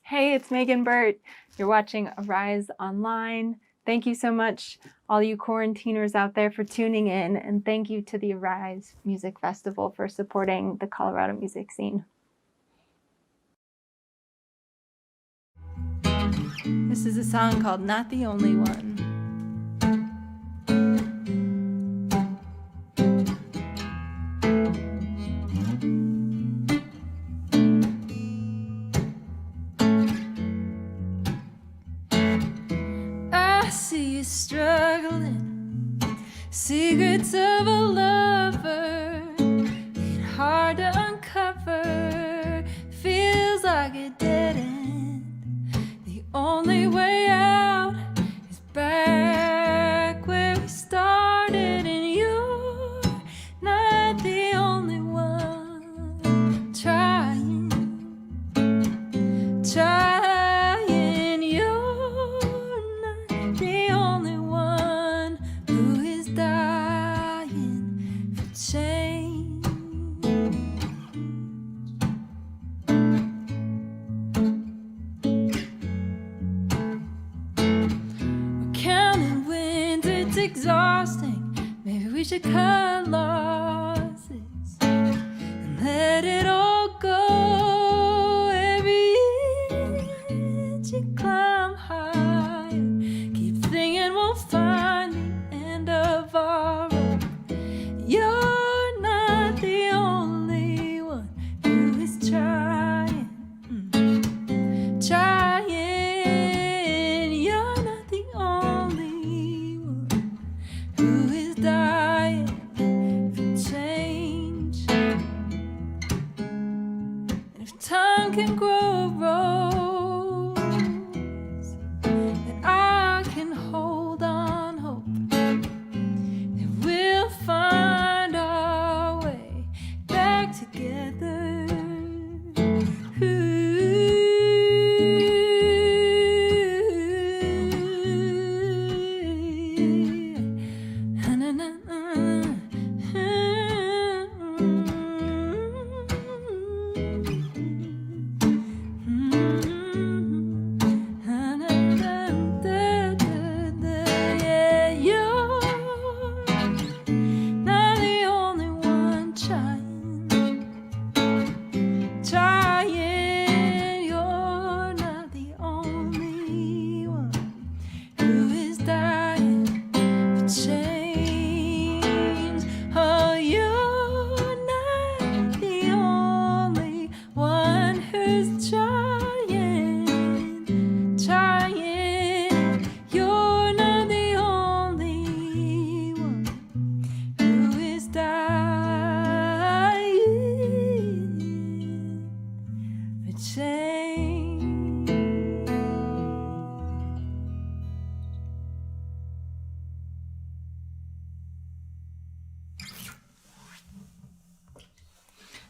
Hey, it's Megan Burt. You're watching Arise Online. Thank you so much, all you quarantiners out there, for tuning in, and thank you to the Arise Music Festival for supporting the Colorado music scene. This is a song called Not the Only One. I see you struggling, secrets of a lover, ain't hard to uncover, feels like a dead end. The only way out is back where we started, and you're not the only one trying. You're not the only one who is dying for change. We're counting wins, it's exhausting. Maybe we should cut losses and let it all go. Every inch you climb higher, keep thinking we'll find the end of our road. You're not the only one who is trying. You're not the only one who is dying for change. And if time can grow a rose, then I can hold on hope that we'll find our way back together.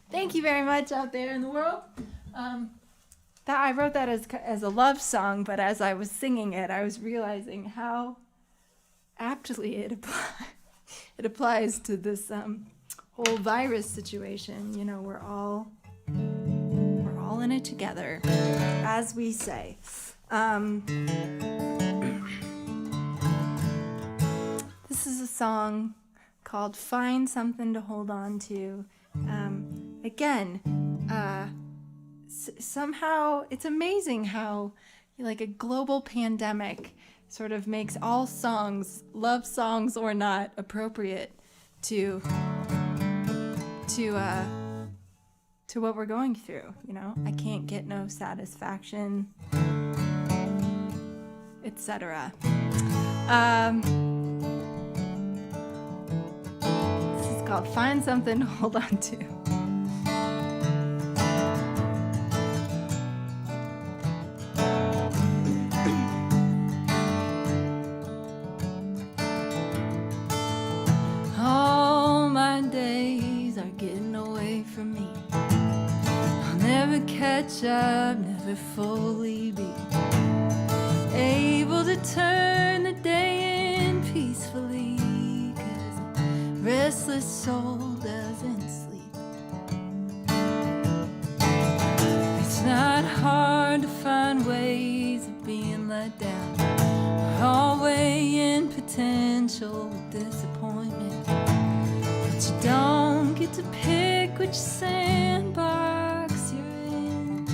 Thank you very much out there in the world. That I wrote that as a love song, but as I was singing it, I was realizing how aptly it applies to this whole virus situation. You know, we're all in it together, as we say. This is a song called "Find Something to Hold On To." Again, somehow it's amazing how like a global pandemic sort of makes all songs, love songs or not, appropriate to what we're going through. You know, I can't get no satisfaction, etc. This is called "Find Something to Hold On To." All my days are getting away from me. I'll never catch up, never fully be able to turn the day in peacefully, 'cause a restless soul doesn't sleep. It's not hard hard to find ways of being let down. We're all weighing potential with disappointment, but you don't get to pick which sandbox you're in.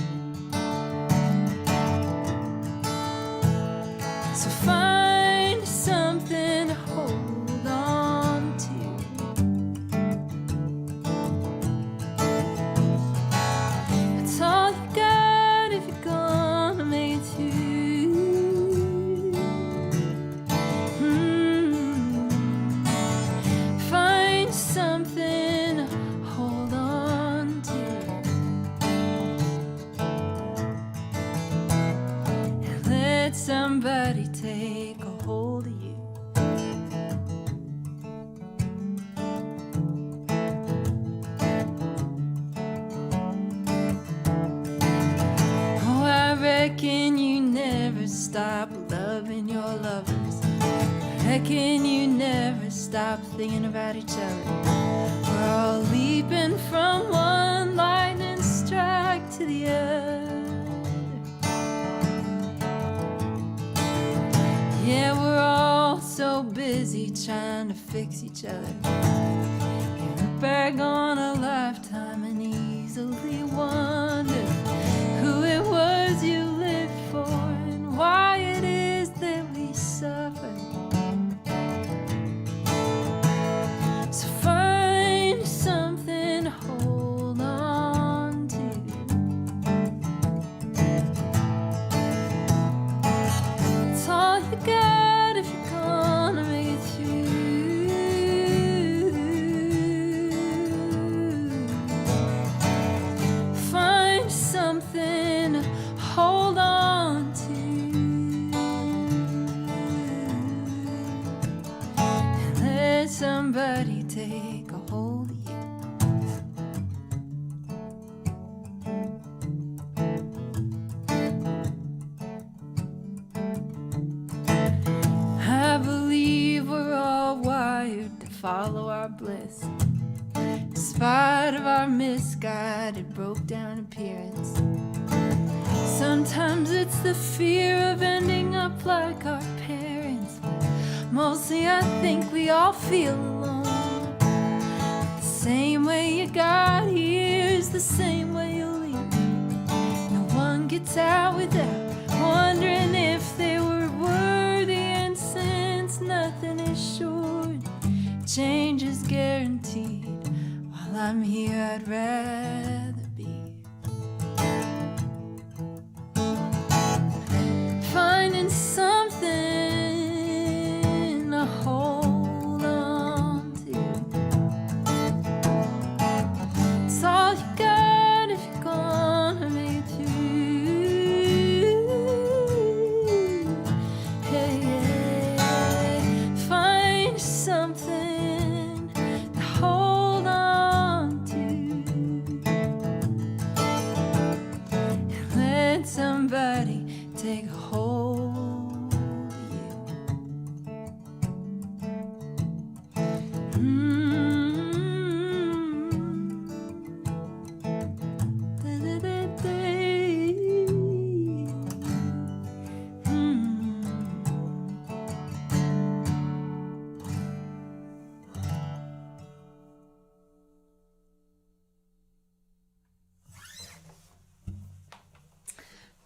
So find something to hold on to. That's all you got if you're gonna make it through. Find something to hold on to. And let somebody take a hold of you. Oh, I reckon you never stop loving your lovers. I reckon you never stop thinking about each other. We're all leaping from one lightning strike to the other. Yeah, we're all so busy trying to fix each other. You look back on a lifetime and easily wonder who it was you lived for and why it is that we suffer. So find something to hold on to. It's all you got if you're gonna make it through. Find something to hold on to. And let somebody take a hold of you. I believe we're all wired to follow our bliss, in spite of our misguided, broke down appearance. Sometimes it's the fear of ending up like our parents, but mostly I think we all feel alone. The same way you got here is the same way you'll leave. No one gets out without wondering if they were worthy, and since nothing is sure, change is guaranteed. While I'm here, I'd rather be finding something to hold on to. It's all you got if you're gonna make it through. Hey, yeah. Find something to hold on to. And let somebody take a hold of you.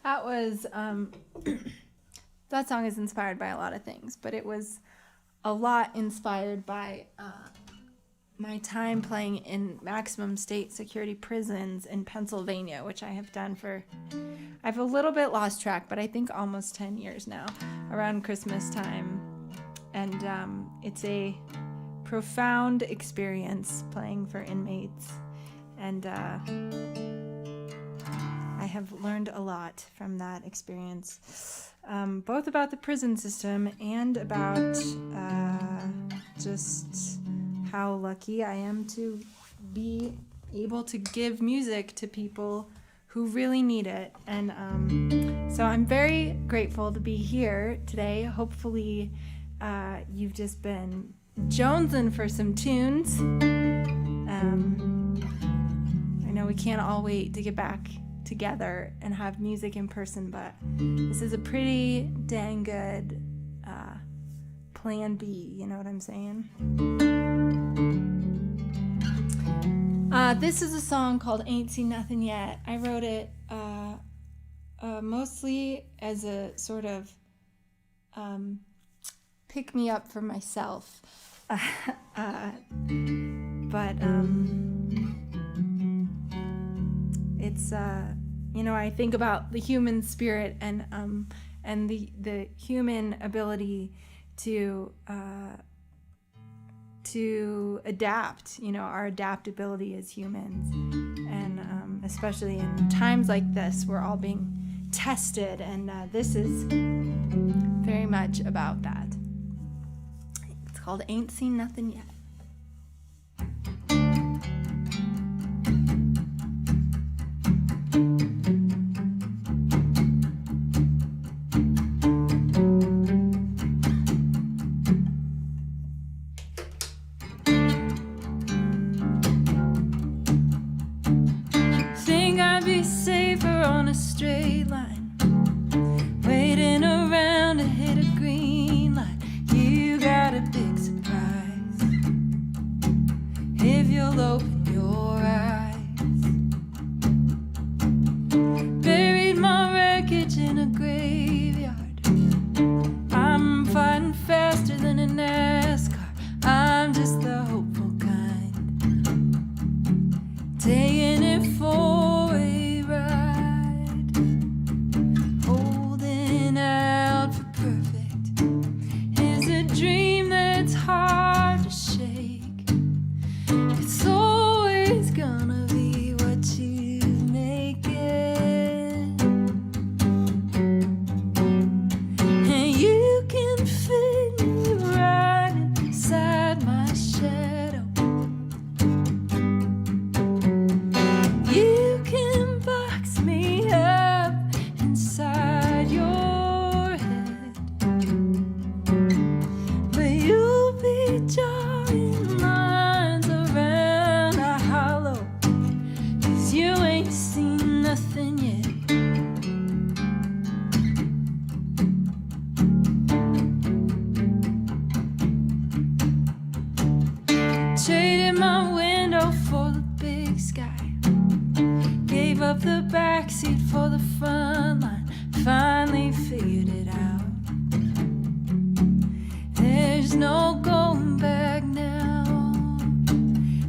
That was that song is inspired by a lot of things, but it was a lot inspired by my time playing in maximum state security prisons in Pennsylvania, which I have done for, I've a little bit lost track, but I think almost 10 years now, around Christmas time. And it's a profound experience playing for inmates. And I have learned a lot from that experience, both about the prison system and about just how lucky I am to be able to give music to people who really need it. And so I'm very grateful to be here today. Hopefully you've just been jonesing for some tunes. I know we can't all wait to get back together and have music in person, but this is a pretty dang good plan B, you know what I'm saying? This is a song called Ain't Seen Nothing Yet. I wrote it mostly as a sort of pick me up for myself. But it's I think about the human spirit and the human ability to adapt, our adaptability as humans, and especially in times like this, we're all being tested, and this is very much about that. It's called Ain't Seen Nothing Yet. Think I'd be safer on a straight line, waiting around to hit a green light. You got a big surprise if you'll open your eyes. Buried my wreckage in a graveyard. I'm fighting faster than a NASCAR. I'm just the hopeful kind, taking it for a ride, holding out for perfect is a dream that's hard to shake. It's always gonna be what you make it, and you can fit me right inside my shadow. You can box me up inside your head, but you'll be drawing lines around a hollow, 'cause you ain't seen nothing yet. Traded my window for the big sky, gave up the backseat for the front line, finally figured it out. There's no going back now.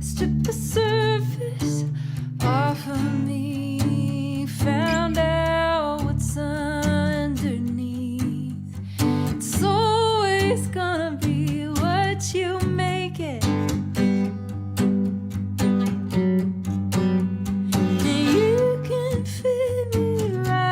Strip the surface off of me, found out what's underneath. It's always gonna be what you make it. And you can fit me right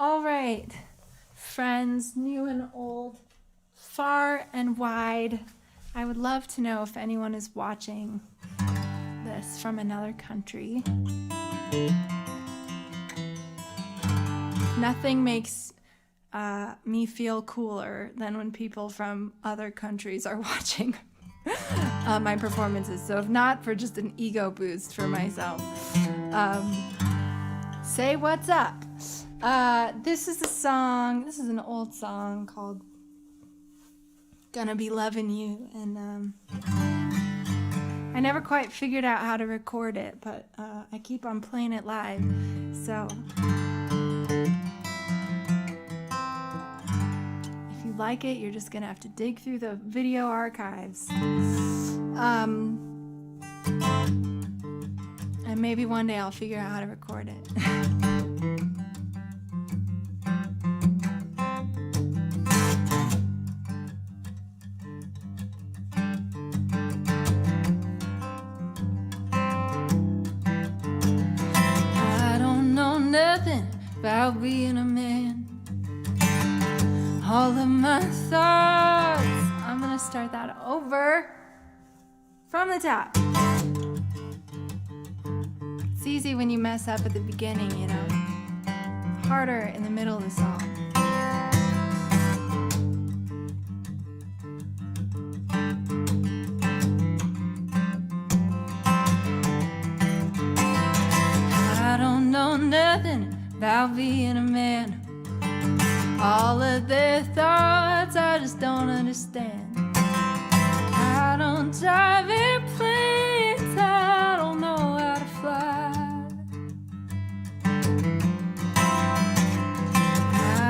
All right, friends, new and old, far and wide. I would love to know if anyone is watching this from another country. Nothing makes me feel cooler than when people from other countries are watching my performances. So if not for just an ego boost for myself, say what's up. This is an old song called Gonna Be Loving You, and I never quite figured out how to record it, but I keep on playing it live, so if you like it, you're just gonna have to dig through the video archives. And maybe one day I'll figure out how to record it. About being a man, all of my thoughts. I'm gonna start that over from the top. It's easy when you mess up at the beginning, you know. Harder in the middle of the song. I don't know nothing about being a man. All of their thoughts I just don't understand. I don't drive airplanes, I don't know how to fly.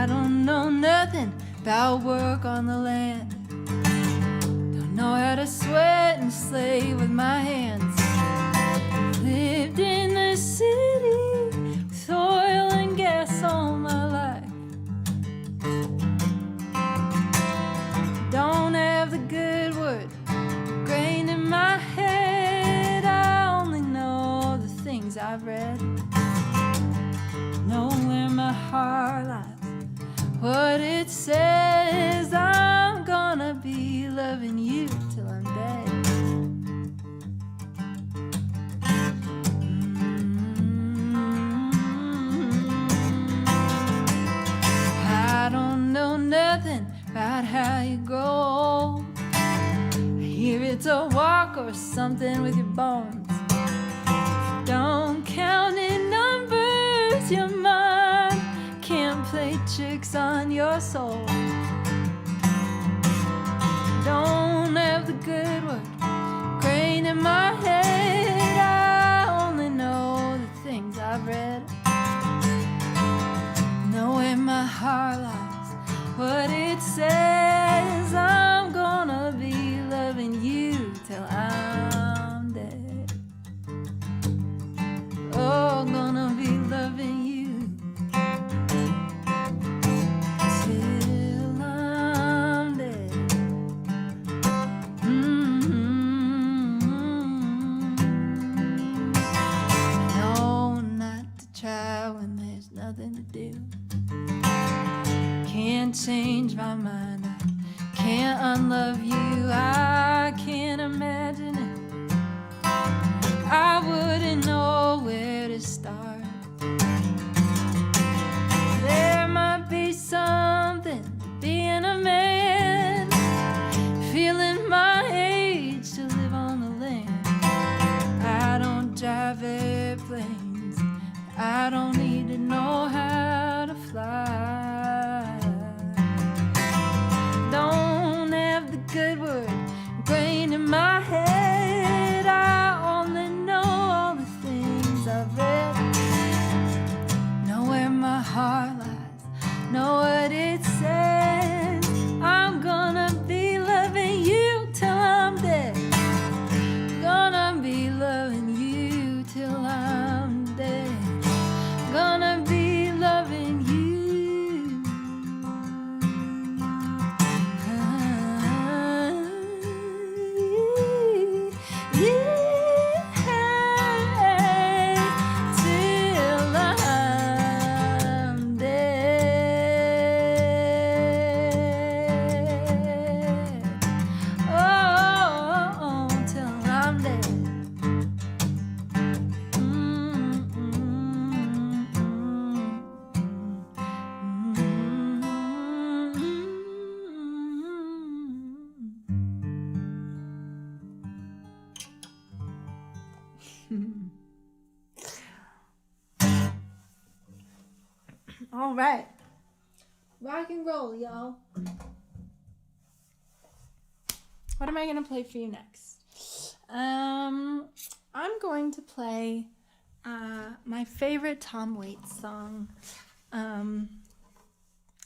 I don't know nothing about work on the land. Don't know how to sweat and slave with my hands. Lived in the city with oil and gas all my life. Don't have the good wood grained in my head. I only know the things I've read. Know where my heart lies, what it says. I'm gonna be loving you till I'm dead. I don't know nothing about how you grow old. I hear it's a walk or something with your bones. Don't count in numbers, your mind can't play tricks on your soul. Don't have the good word grain in my head. I only know the things I've read. Know where my heart lies, what it says. I'm gonna be loving you till I'm dead. Oh, gonna be loving you till I'm dead. No, not to try when there's nothing to do. Can't change my mind, I can't unlove you, I can't imagine it. I wouldn't know where to start. There might be something to being a man, feeling my age to live on the land. I don't drive airplanes, I don't need to know how to fly. Don't have the good word grain in my head. I only know all the things I've read. Know where my heart lies, know what it says. I'm gonna be loving you till I'm dead. Gonna be loving you till I'm dead. someday. All right. Rock and roll, y'all. What am I going to play for you next? I'm going to play my favorite Tom Waits song.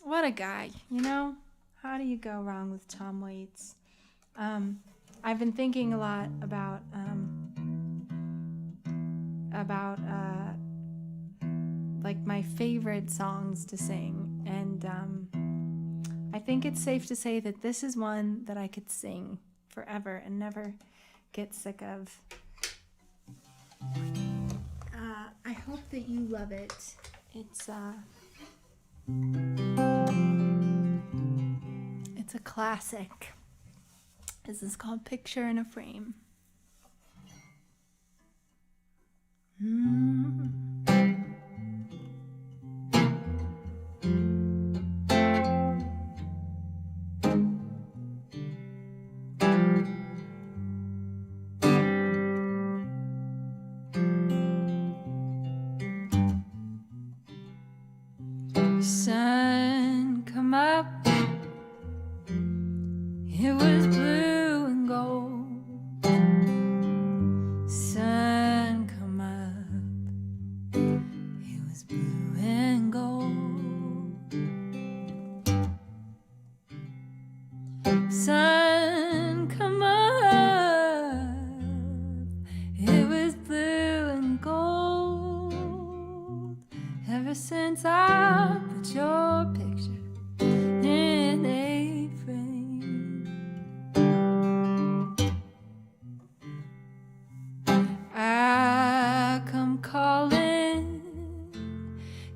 What a guy, you know? How do you go wrong with Tom Waits? I've been thinking a lot about like my favorite songs to sing, and I think it's safe to say that this is one that I could sing forever and never get sick of. I hope that you love it. It's a classic. This is called Picture in a Frame. Sun come up, it was blue and gold. Sun come up, it was blue and gold. Sun come up, it was blue and gold. Ever since I put your picture in a frame, I come calling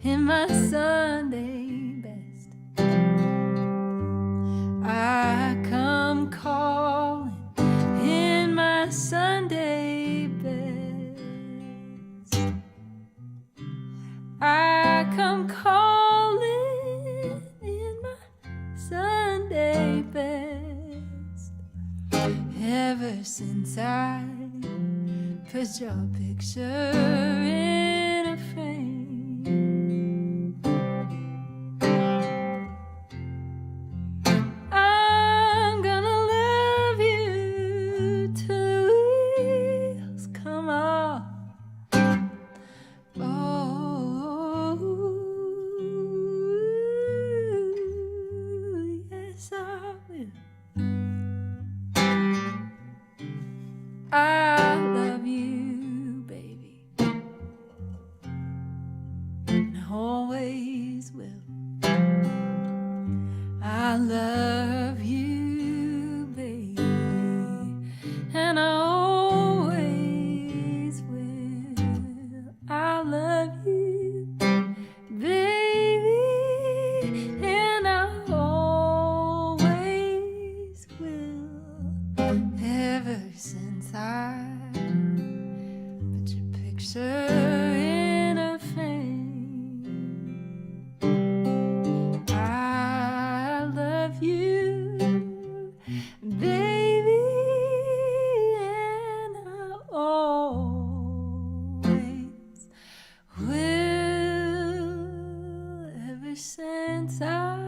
in my Sunday best. I come calling in my Sunday best. I come calling in my Sunday best. Ever since I put your picture in a frame, I'm gonna love you till the wheels come off. Oh, yes I will. I love you, baby, and I always will. I love you, baby, and I always will. I love you, baby, and I always will. Ever since I put your picture in a frame, I love you, baby, and I always will. Ever since I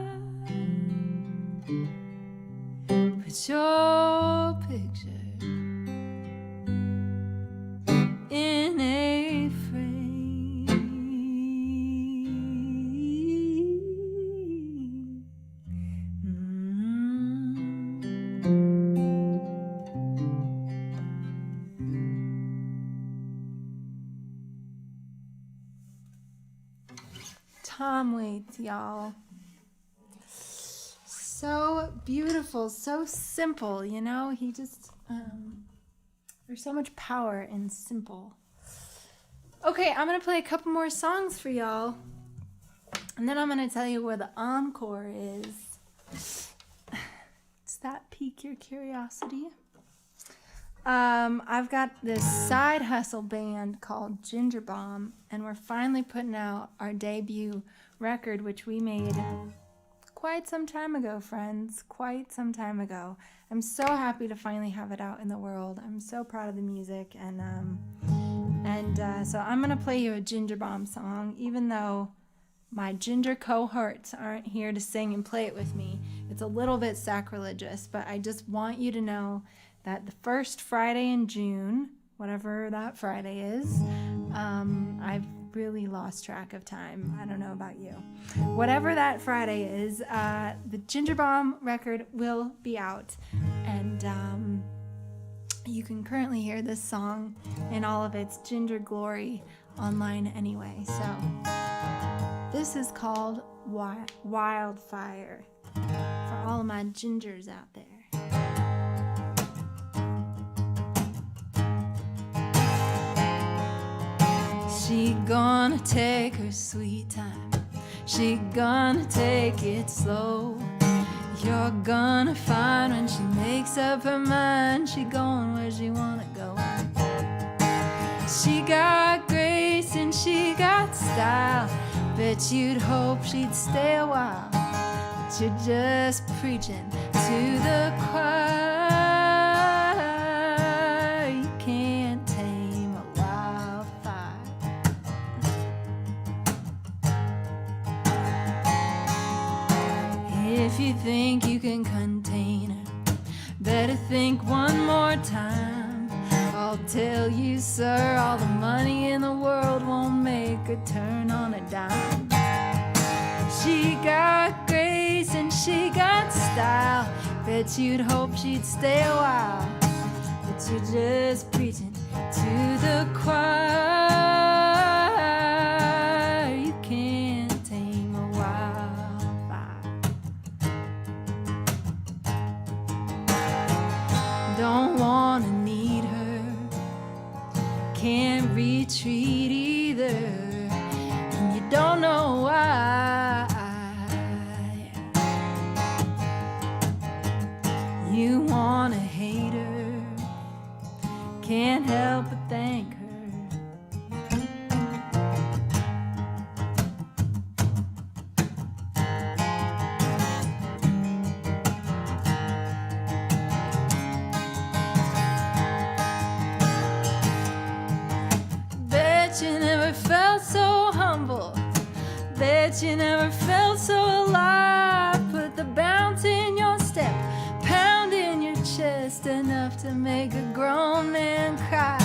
put your picture in a frame. Tom Waits, y'all. So beautiful, so simple, you know? He just, there's so much power in simple. Okay, I'm going to play a couple more songs for y'all. And then I'm going to tell you where the encore is. Does that pique your curiosity? I've got this side hustle band called Ginger Bomb, and we're finally putting out our debut record, which we made quite some time ago, friends. Quite some time ago. I'm so happy to finally have it out in the world. I'm so proud of the music, and so I'm gonna play you a Ginger Bomb song, even though my ginger cohorts aren't here to sing and play it with me. It's a little bit sacrilegious, but I just want you to know that the first Friday in June, whatever that Friday is, I've really lost track of time. I don't know about you. Whatever that Friday is, the Ginger Bomb record will be out, and you can currently hear this song in all of its ginger glory online anyway. So this is called Wildfire for all of my gingers out there. She gonna take her sweet time. She gonna take it slow. You're gonna find when she makes up her mind, she going where she wanna go. She got grace and she got style. Bet you'd hope she'd stay a while, but you're just preaching to the choir. You can't tame a wildfire. If you think you can contain her, better think one more time. I'll tell you, sir, all the money in the world won't make her turn on a dime. She got grace and she got style. Bet you'd hope she'd stay a while, but you're just preaching to the choir. You can't tame a wildfire. Don't wanna need her, can't retreat either, and you don't know why. You wanna hate her, can't help but thank her. Bet you never felt so humble. Bet you never felt so alive. Put the bounce in your step, pound in your chest, enough to make a grown man cry.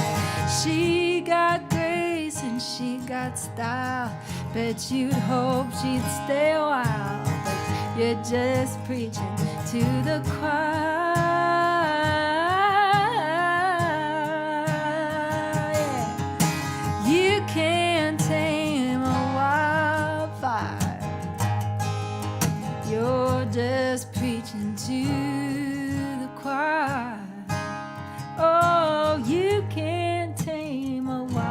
She got grace and she got style. Bet you'd hope she'd stay a while, but you're just preaching to the choir. You can't tame a wildfire. You're just preaching to the choir. Oh, you can't tame a wildfire.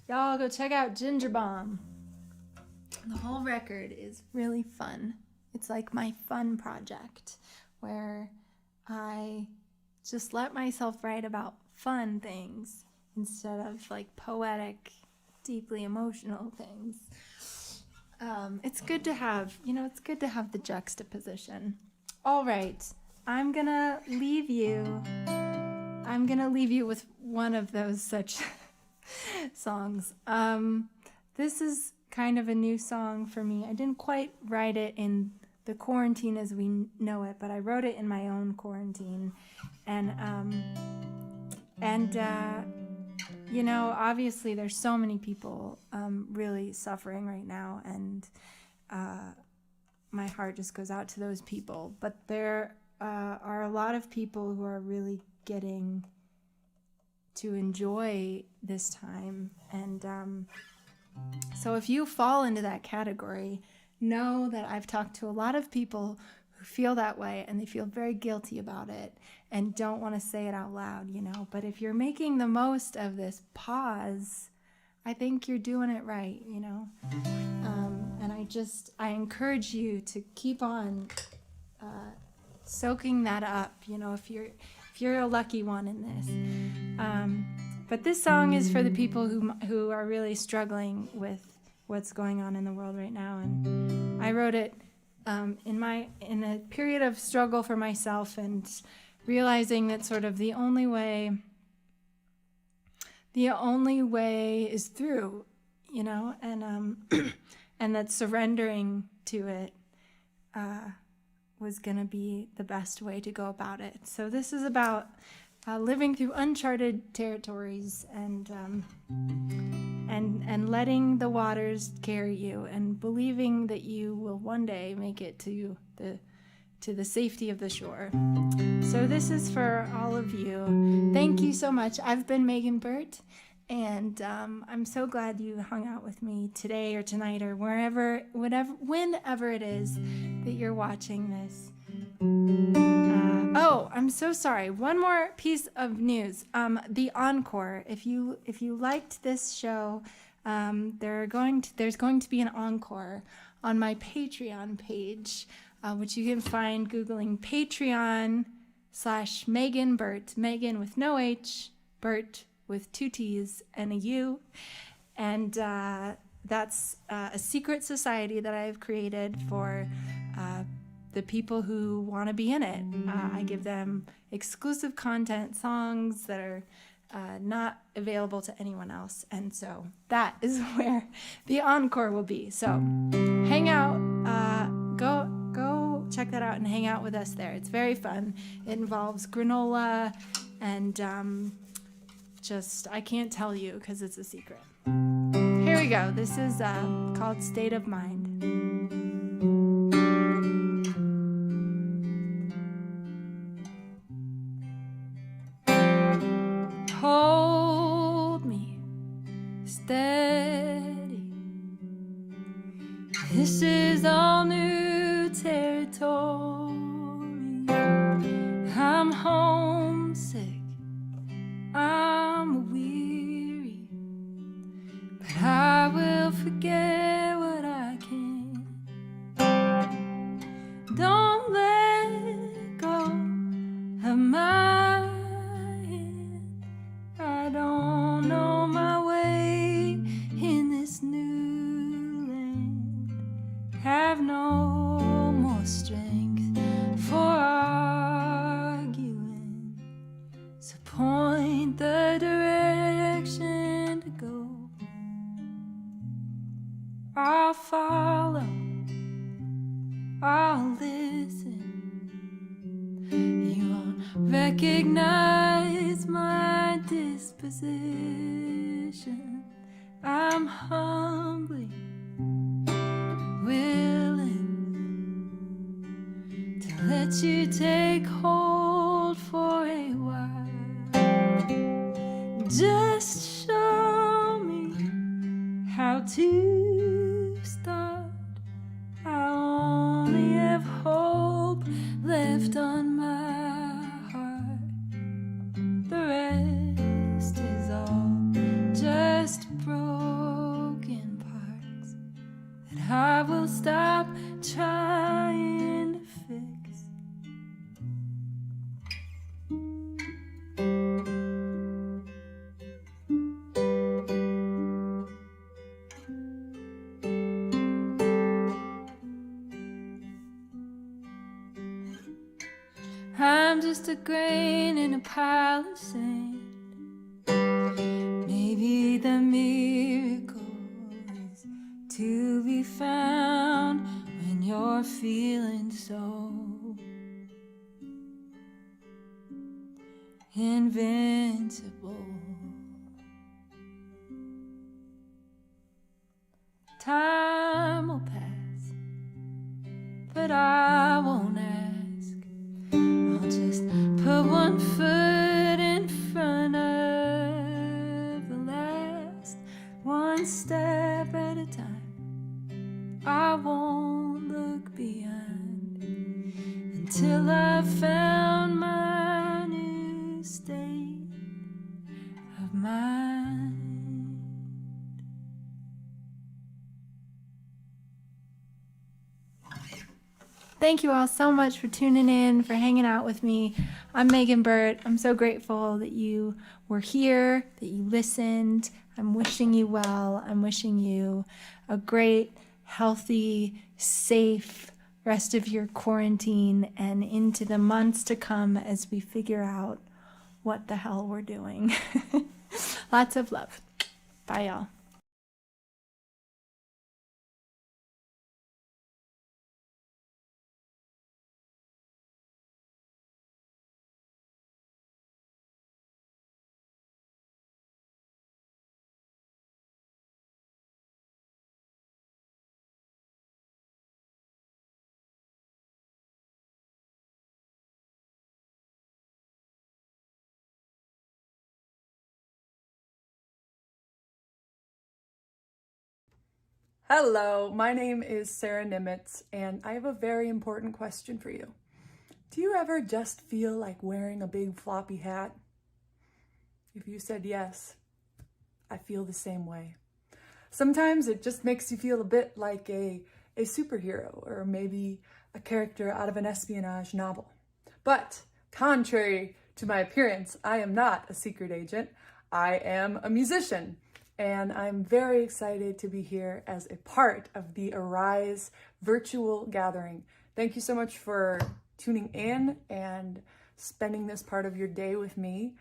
Y'all go check out Ginger Bomb. The whole record is really fun. It's like my fun project where I just let myself write about fun things instead of like poetic, deeply emotional things. It's good to have, it's good to have the juxtaposition. All right, I'm gonna leave you with one of those such songs. This is kind of a new song for me. I didn't quite write it in the quarantine as we know it, but I wrote it in my own quarantine. And obviously there's so many people really suffering right now, and my heart just goes out to those people. But there are a lot of people who are really getting to enjoy this time, and so if you fall into that category, know that I've talked to a lot of people who feel that way, and they feel very guilty about it and don't want to say it out loud, But if you're making the most of this pause, I think you're doing it right, you know. And I encourage you to keep on soaking that up, you know, if you're a lucky one in this. But this song is for the people who are really struggling with what's going on in the world right now. And I wrote it in a period of struggle for myself, and realizing that sort of the only way is through, you know, and and that surrendering to it was going to be the best way to go about it. So this is about living through uncharted territories and letting the waters carry you, and believing that you will one day make it to the safety of the shore. So this is for all of you. Thank you so much. I've been Megan Burt, and I'm so glad you hung out with me today or tonight or whenever it is that you're watching this. Oh, I'm so sorry. One more piece of news. The encore. If you liked this show, there's going to be an encore on my Patreon page, which you can find Googling Patreon/Megan Burt, Megan with no H, Burt with 2 T's and a U. And that's a secret society that I've created for the people who want to be in it. I give them exclusive content, songs that are not available to anyone else. And so that is where the encore will be. So hang out, go check that out and hang out with us there. It's very fun. It involves granola and I can't tell you because it's a secret. Here we go. This is called State of Mind. Hold me steady. This is all new territory. I'm homesick, I'm weary, but I will forget what I can. Don't let go of my hand. I don't know my way in this new land. Have no more strength for arguing, so point the direction to go. I'll follow, I'll listen. You won't recognize my disposition. I'm humbly willing to let you take hold for a while. Just show me how to start. I only have hope left on my heart. The rest is all just broken parts that I will stop trying to fix. I'm just a grain in a pile of sand. Maybe the miracle is to be found when you're feeling so invincible. Time will pass, but I won't ask. I'll just put one foot in front of the last, one step at a time. I won't look behind until I've found my new state of mind. Thank you all so much for tuning in, for hanging out with me. I'm Megan Burt. I'm so grateful that you were here, that you listened. I'm wishing you well. I'm wishing you a great, healthy, safe rest of your quarantine and into the months to come as we figure out what the hell we're doing. Lots of love. Bye, y'all. Hello, my name is Sarah Nimitz, and I have a very important question for you. Do you ever just feel like wearing a big floppy hat? If you said yes, I feel the same way. Sometimes it just makes you feel a bit like a superhero, or maybe a character out of an espionage novel. But contrary to my appearance, I am not a secret agent. I am a musician. And I'm very excited to be here as a part of the Arise virtual gathering. Thank you so much for tuning in and spending this part of your day with me.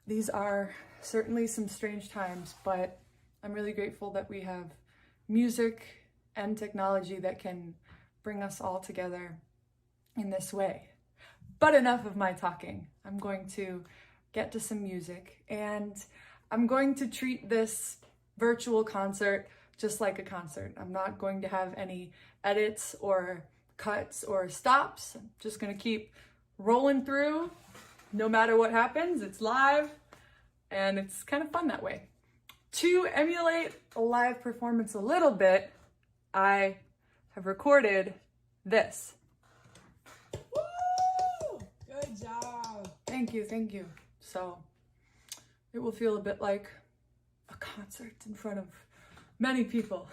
These are certainly some strange times, but I'm really grateful that we have music and technology that can bring us all together in this way. But enough of my talking. I'm going to get to some music, and I'm going to treat this virtual concert just like a concert. I'm not going to have any edits or cuts or stops. I'm just gonna keep rolling through no matter what happens. It's live and it's kind of fun that way. To emulate a live performance a little bit, I have recorded this. Woo! Good job. Thank you, thank you. So it will feel a bit like a concert in front of many people.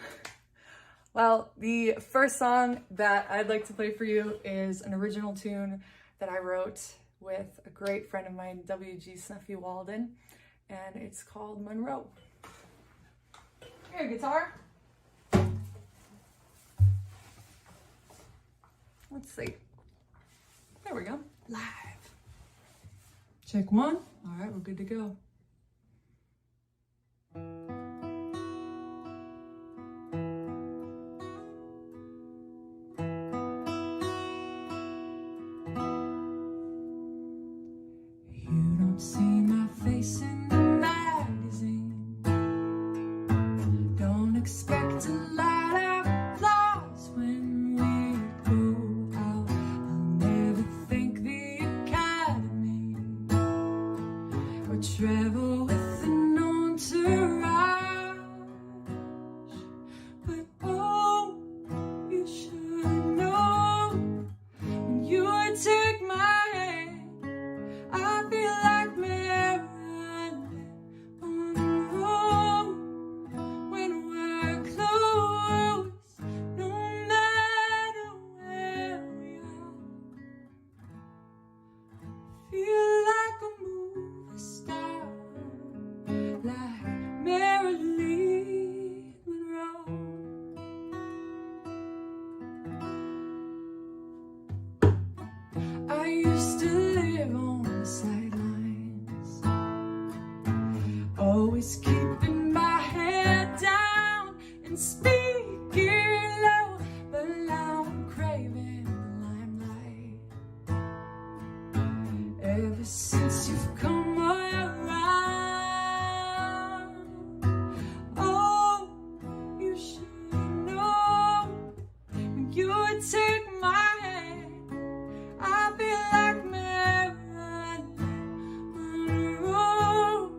Well, the first song that I'd like to play for you is an original tune that I wrote with a great friend of mine, W.G. Snuffy Walden, and it's called Monroe. Here, guitar. Let's see. There we go. Live. Check one. All right, we're good to go. You don't see my face in the magazine. Don't expect a lot of applause when we go out. I'll never thank the Academy or travel with an entourage. But oh, you should know when you take my hand, I feel like Marilyn Monroe. When we're close, no matter where we are, feel like a movie star, like Marilyn Monroe. I used to live on the sidelines, always keeping my head down and speaking low, but now I'm craving the limelight. Ever since you've come around, oh, you should know when you take my hand, I feel like Marilyn Monroe.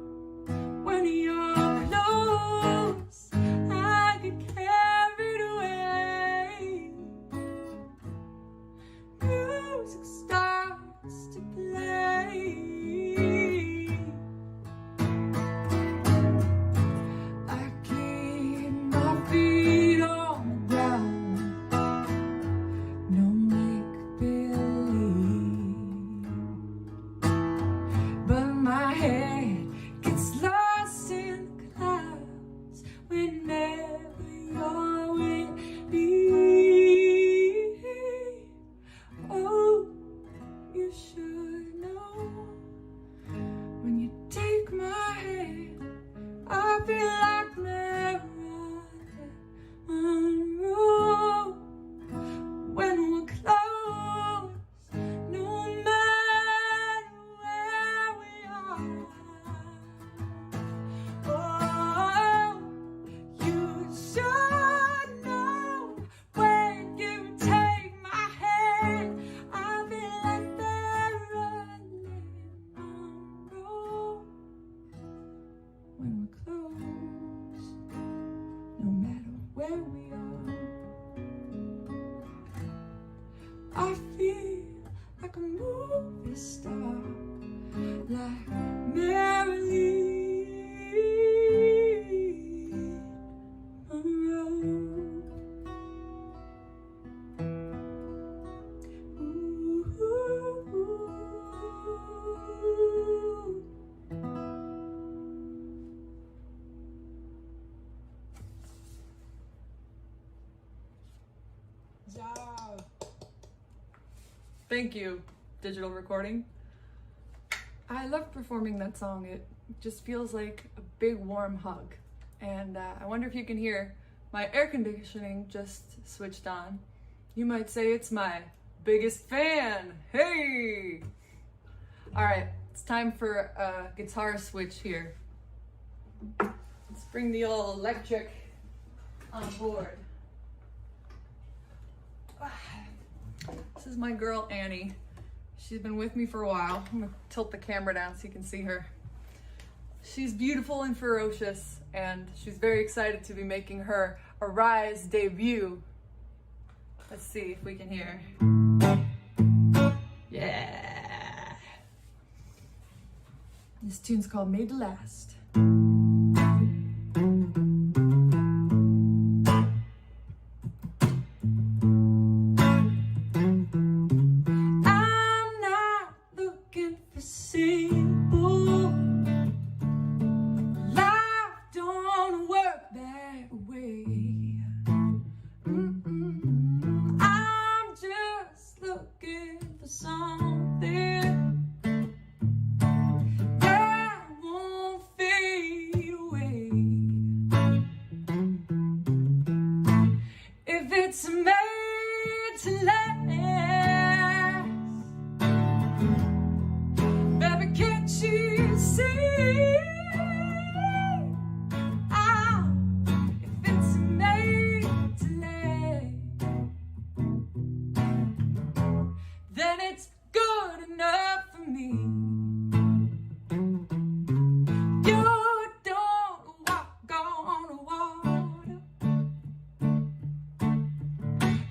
When you're close, I get carried away. Music starts to play. I keep my feet on the ground, I feel like a movie star, like Marilyn Monroe. Job. Thank you, digital recording. I love performing that song. It just feels like a big warm hug. And I wonder if you can hear my air conditioning just switched on. You might say it's my biggest fan. Hey! All right, it's time for a guitar switch here. Let's bring the old electric on board. This is my girl Annie. She's been with me for a while. I'm gonna tilt the camera down so you can see her. She's beautiful and ferocious, and she's very excited to be making her Arise debut. Let's see if we can hear. Yeah! This tune's called Made to Last. It's made to last. Baby, can't you see? Ah, if it's made to last, then it's good enough for me. You don't walk on water,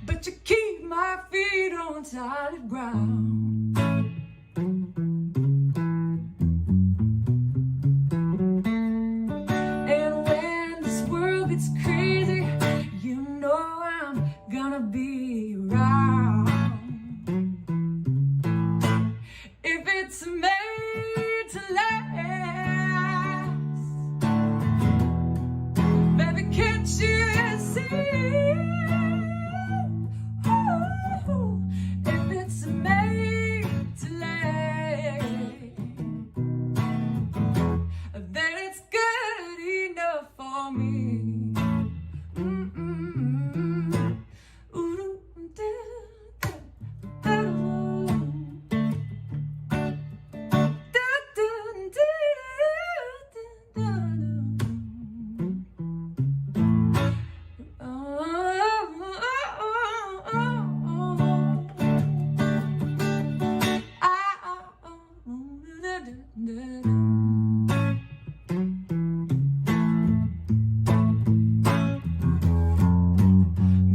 but you keep my feet on solid ground. And when this world gets crazy, you know I'm gonna be around. If it's made to last, baby, can't you see? If it's made to last, then it's good enough for me.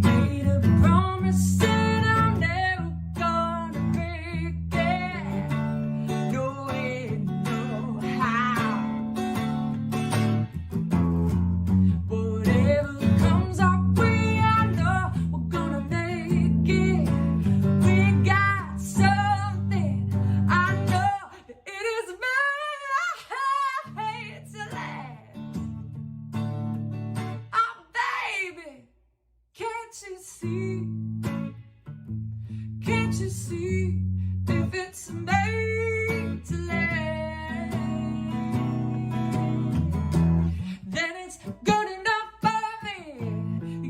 Made a promise and I'm never gonna break it. No way, no how. Whatever comes our way, I know we're gonna make it. We got something, I know that it is made to last. Oh, baby, can't you see? Can't you see? If it's made to last, then it's good enough for me.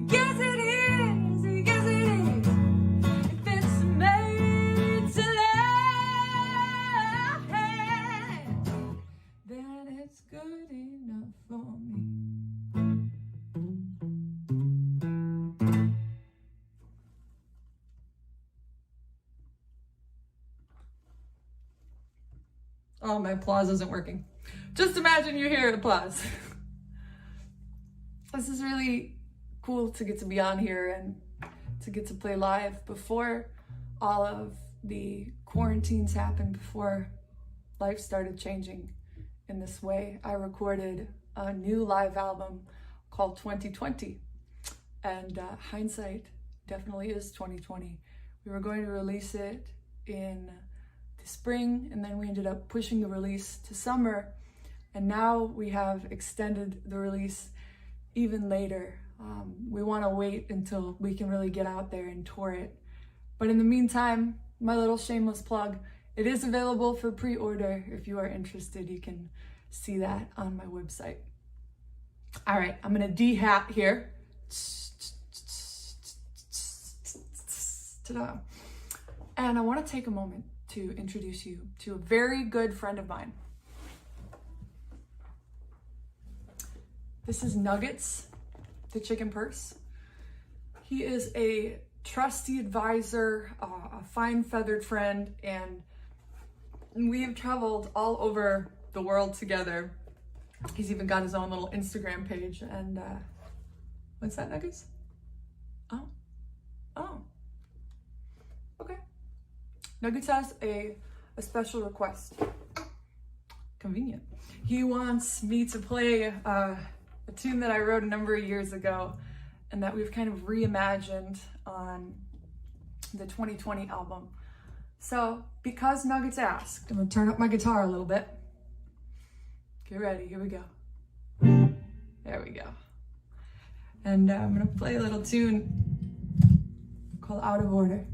Yes, it is. Yes, it is. If it's made to last, then it's good enough for me. Oh, my applause isn't working. Just imagine you hear applause. This is really cool to get to be on here and to get to play live. Before all of the quarantines happened before life started changing in this way, I recorded a new live album called 2020. And hindsight definitely is 2020. We were going to release it in the spring, and then we ended up pushing the release to summer. And now we have extended the release even later. We want to wait until we can really get out there and tour it. But in the meantime, my little shameless plug, it is available for pre-order. If you are interested, you can see that on my website. All right, I'm gonna de-hat here. Ta-da. And I want to take a moment to introduce you to a very good friend of mine. This is Nuggets, the chicken purse. He is a trusty advisor, a fine feathered friend, and we have traveled all over the world together. He's even got his own little Instagram page. And what's that, Nuggets? Oh. Okay. Nuggets has a special request. Convenient. He wants me to play a tune that I wrote a number of years ago and that we've kind of reimagined on the 2020 album. So, because Nuggets asked, I'm gonna turn up my guitar a little bit. Get ready, here we go. There we go. And I'm gonna play a little tune called Out of Order.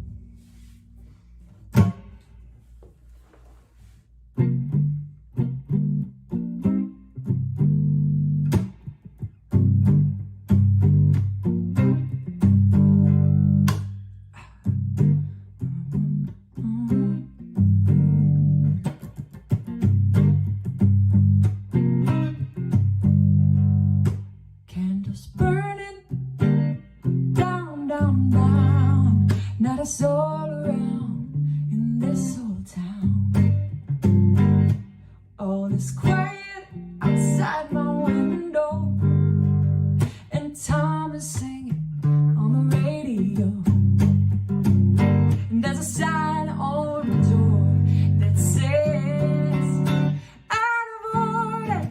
Not a soul around in this old town. All is quiet outside my window, and Tom is singing on the radio. And there's a sign on the door that says, out of order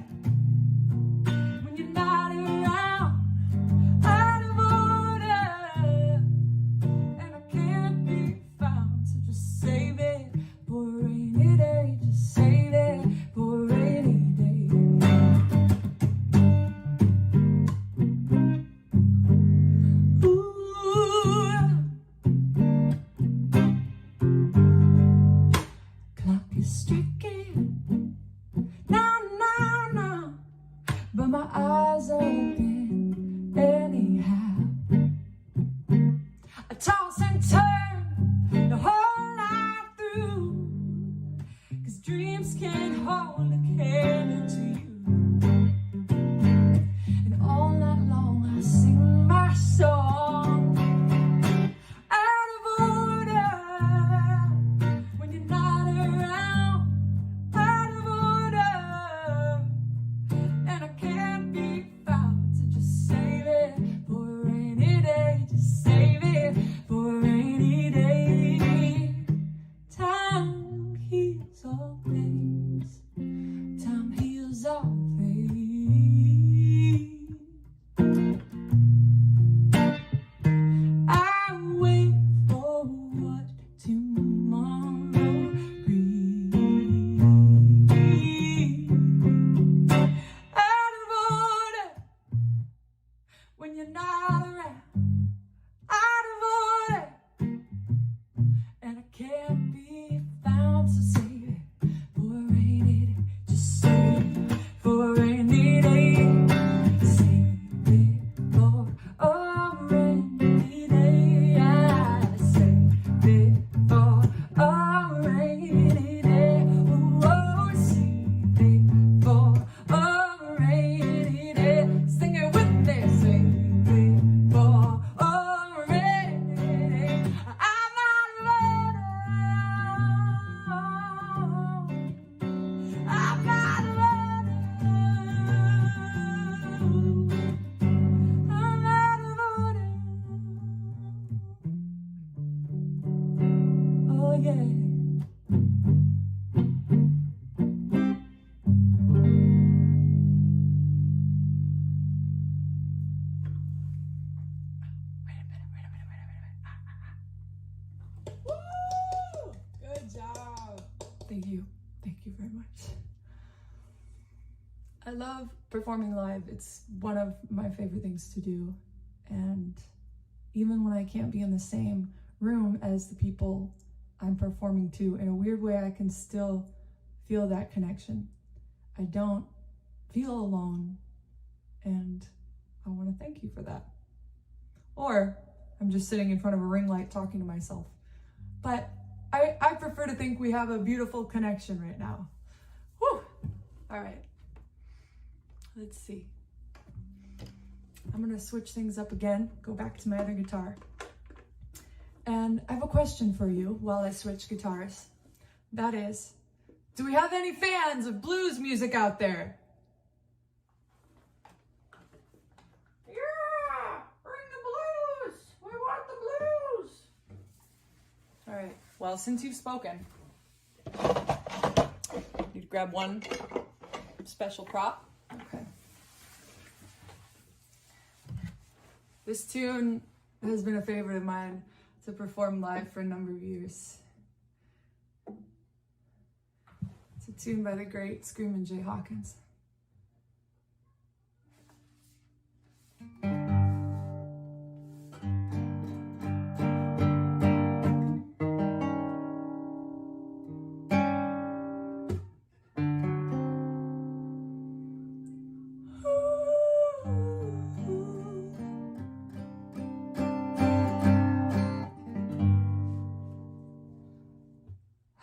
when you're not around. Out of order, and I can't be found. So just save it for a rainy day. Just save it for a rainy day. Ooh. Clock is striking. No, no, no. But my eyes are open anyhow. I toss and turn the whole night through, 'cause dreams can't hold a candle to you. And all night long I sing my song. Out of order when you're not around. Out of order, and I can't be found. So just save it for a rainy day. Just save it for a rainy day. Time heals all things. Time heals all things. I wait for what tomorrow brings. Out of order when you're not around. Out of order, and I can't be found. So save it for a rainy day. Just save it for a rainy day. Save it for a rainy day. I save it for a rainy day. Oh, save it for a rainy day. Sing it with me. Save it for a rainy day. I'm out of order. Oh yeah. Woo! Good job. Thank you. Thank you very much. I love performing live. It's one of my favorite things to do. And even when I can't be in the same room as the people I'm performing to, in a weird way, I can still feel that connection. I don't feel alone. And I want to thank you for that. Or I'm just sitting in front of a ring light talking to myself. But I prefer to think we have a beautiful connection right now. Whew. All right. Let's see. I'm gonna switch things up again, go back to my other guitar. And I have a question for you while I switch guitars. That is, do we have any fans of blues music out there? Yeah, bring the blues. We want the blues. All right, well, since you've spoken, you grab one special prop. Okay. This tune has been a favorite of mine to perform live for a number of years. It's a tune by the great Screamin' Jay Hawkins.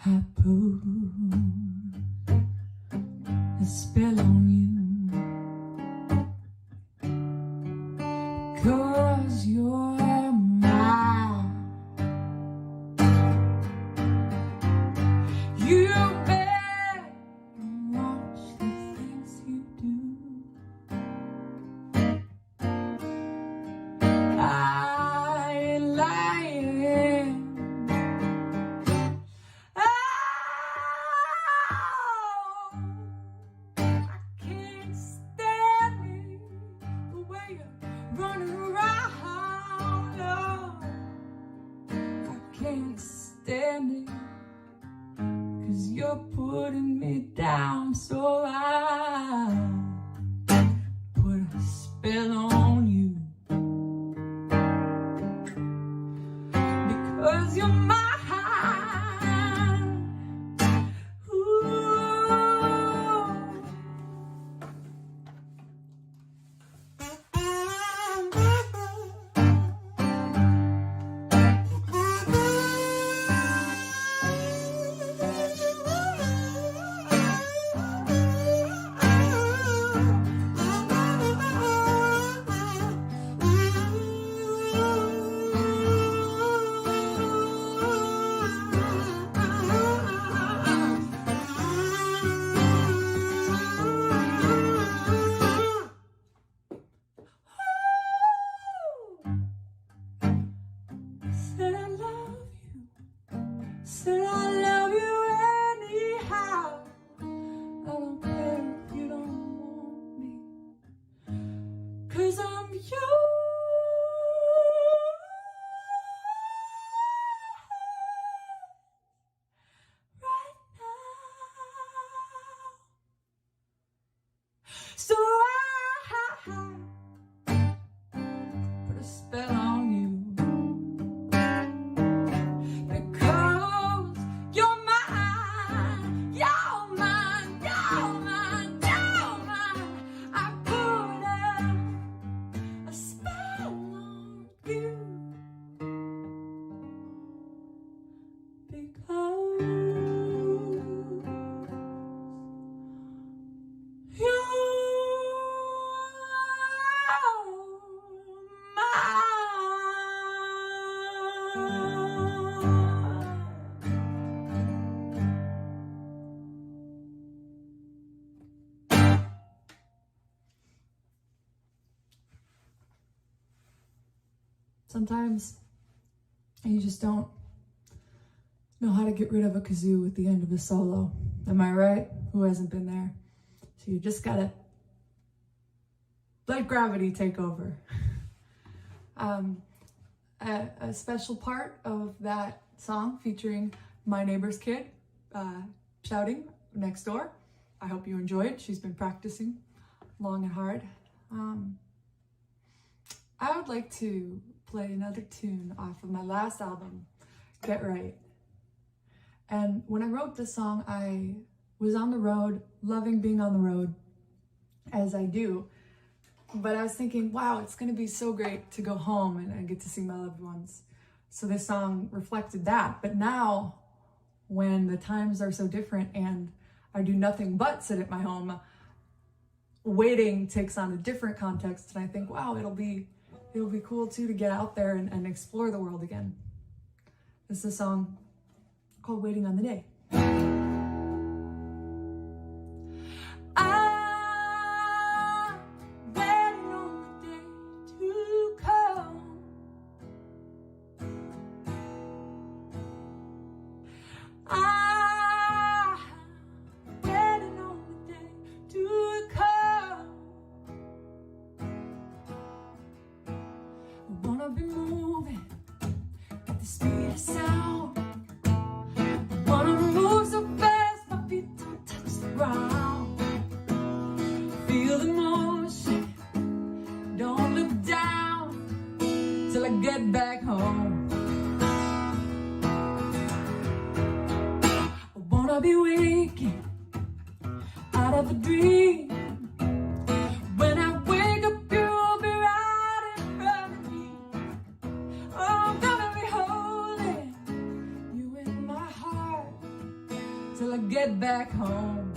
I put a spell on you, 'cause you're mine. You better watch the things you do. I ain't lying. Running around, no, I can't stand it, 'cause you're putting me down, so I put a spell on you, because you're mine. Said I love you anyhow. I don't care if you don't want me, 'cause I'm yours right now. So I put a spell on you. Sometimes you just don't know how to get rid of a kazoo at the end of a solo. Am I right? Who hasn't been there? So you just gotta let gravity take over. A special part of that song featuring my neighbor's kid shouting next door. I hope you enjoyed. She's been practicing long and hard. I would like to play another tune off of my last album, Get Right. And when I wrote this song, I was on the road, loving being on the road, as I do. But I was thinking, wow, it's gonna be so great to go home and get to see my loved ones. So this song reflected that. But now, when the times are so different and I do nothing but sit at my home, waiting takes on a different context. And I think, wow, it'll be cool too to get out there and explore the world again. This is a song called Waiting on the Day. Wanna be moving at the speed of sound. Wanna move so fast my feet don't touch the ground. Feel the motion, don't look down till I get back home. I wanna be waking out of a dream. When I wake up, you'll be right in front of me. Oh, I'm gonna be holding you in my heart till I get back home.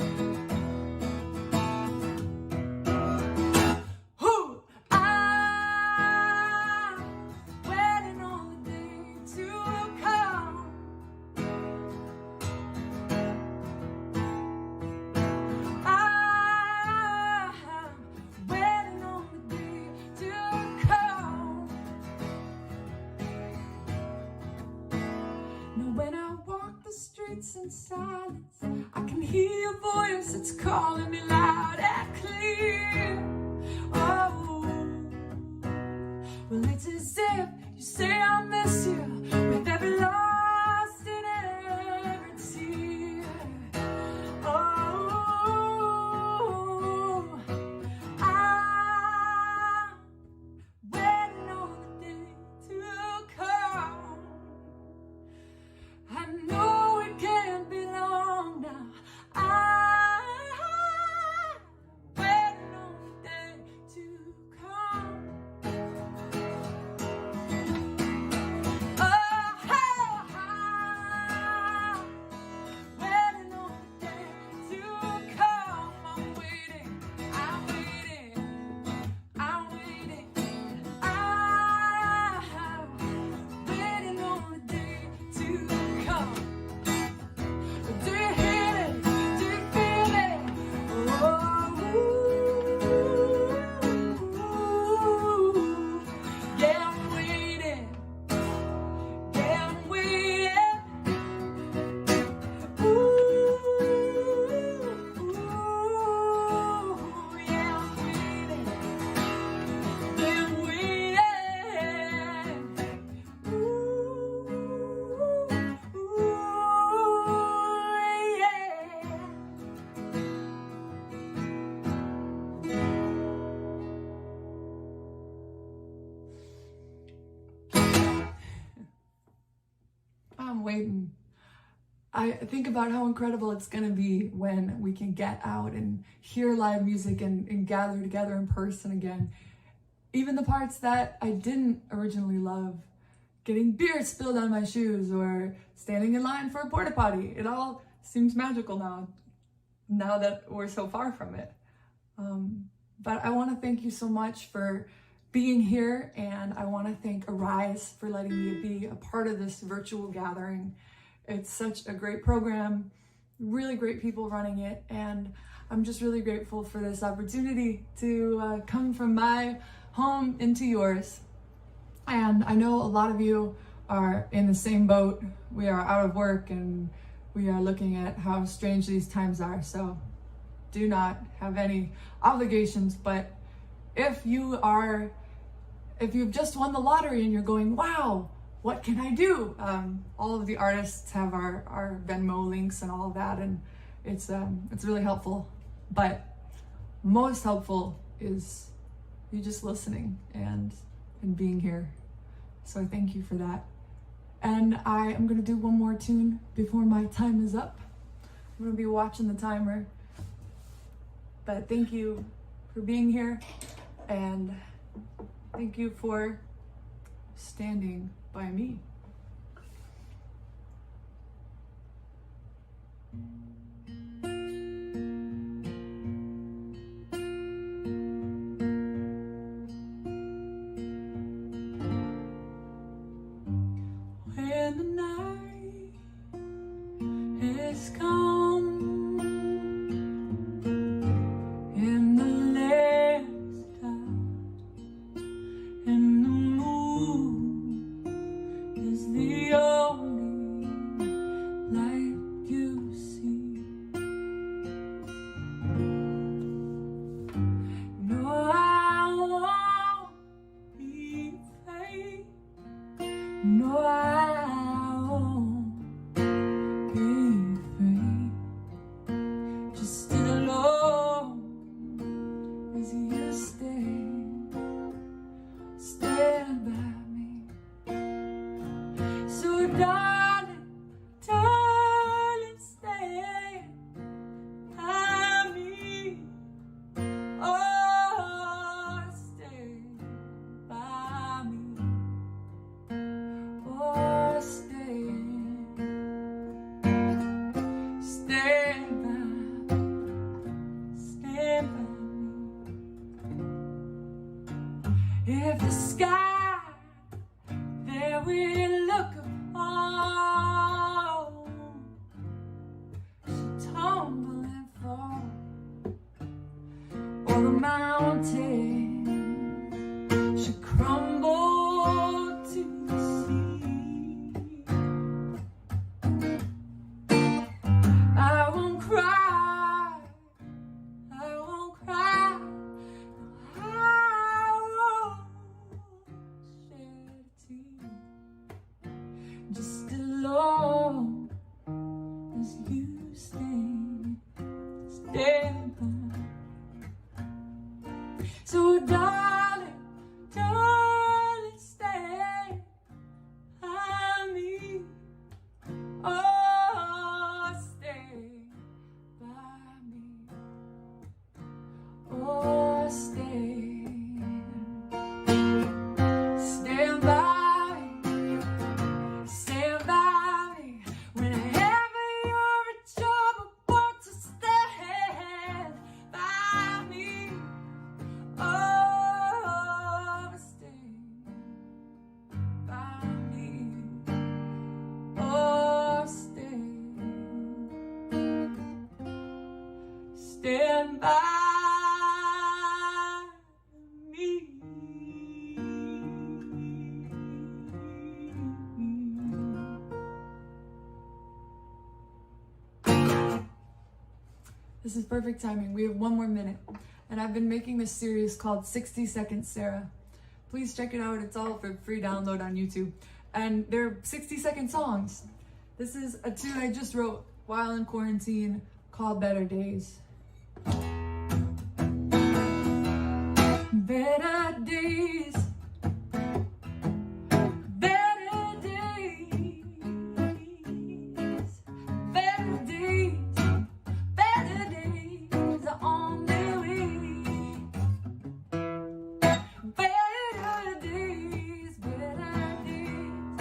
Ooh, I'm waiting on the day to come. When I walk the streets in silence, I can hear your voice, it's calling me loud and clear. Oh, well, it's as if you say I miss you with every lost and every tear. Oh, I'm waiting on the day to come. I know it can't be long now. I'm waiting on the day to come. Oh, I'm waiting on the day to come. I'm waiting, I'm waiting, I'm waiting. I'm waiting on the day to come. Do you hear it? Do you feel it? Oh, yeah, I'm waiting. Yeah, I'm waiting. Ooh, yeah, I'm waiting. Yeah, I'm waiting. I'm waiting. I think about how incredible it's going to be when we can get out and hear live music and gather together in person again. Even the parts that I didn't originally love, getting beer spilled on my shoes or standing in line for a porta potty, it all seems magical now that we're so far from it. But I want to thank you so much for being here, and I want to thank Arise for letting me be a part of this virtual gathering. It's such a great program, really great people running it, and I'm just really grateful for this opportunity to come from my home into yours. And I know a lot of you are in the same boat. We are out of work and we are looking at how strange these times are. So do not have any obligations, but if you've just won the lottery and you're going, wow, what can I do? All of the artists have our Venmo links and all of that, and it's really helpful. But most helpful is you just listening and being here. So I thank you for that. And I am gonna do one more tune before my time is up. I'm gonna be watching the timer. But thank you for being here, and thank you for standing by me. When the night is come in the last time, and the moon is the only light you see. No, I won't be afraid. No, I won't be afraid. Just as long as you stand by me. So darling, stand by me. Oh, stand by me. Oh, stand by me. If the sky that we look upon should tumble and fall, or the mountain should crumble to the sea, I won't cry, I won't cry, I won't shed a tear. Just as long as you stand by. So darling, stand by me. Oh, stand by me. Oh, stand by me. Stand by me. Whenever you're in trouble, want to stand by me. Oh, stand by me. Oh, stand by me. This is perfect timing. We have one more minute. And I've been making this series called 60 Seconds Sarah. Please check it out. It's all for free download on YouTube. And they're 60-second songs. This is a tune I just wrote while in quarantine called Better Days. Better days. Better days. Better days. Better days are on their way. Better days. Better days.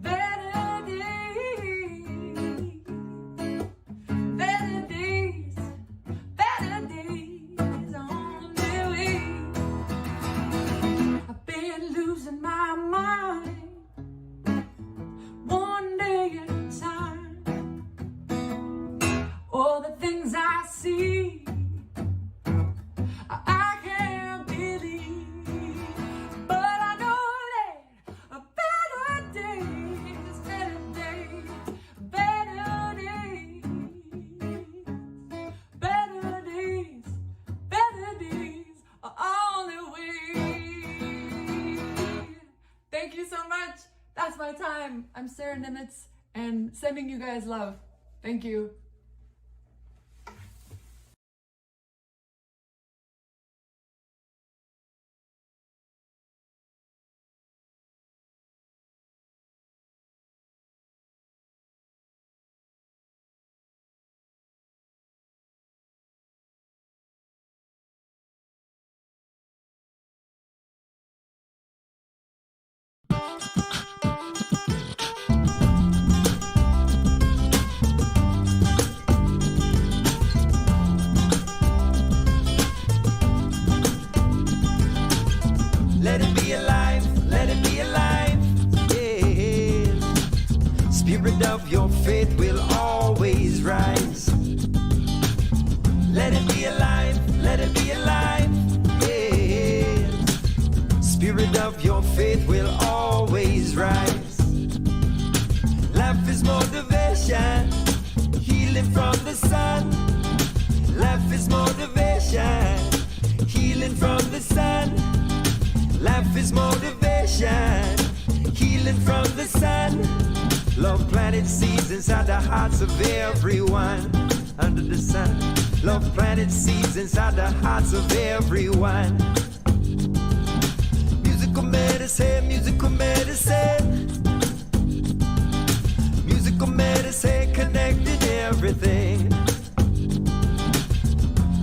Better days. Better days. Better days are on their way. my time. I'm Sarah Nimitz and sending you guys love. Thank you. Let it be alive, let it be alive, yeah. Spirit of your faith will always rise. Let it be alive, let it be alive, yeah. Spirit of your faith will always rise. Life is motivation, healing from the sun. Life is motivation, healing from the sun. Life is motivation, healing from the sun. Love planted seeds inside the hearts of everyone under the sun. Love planted seeds inside the hearts of everyone. Musical medicine, musical medicine. Musical medicine connected everything.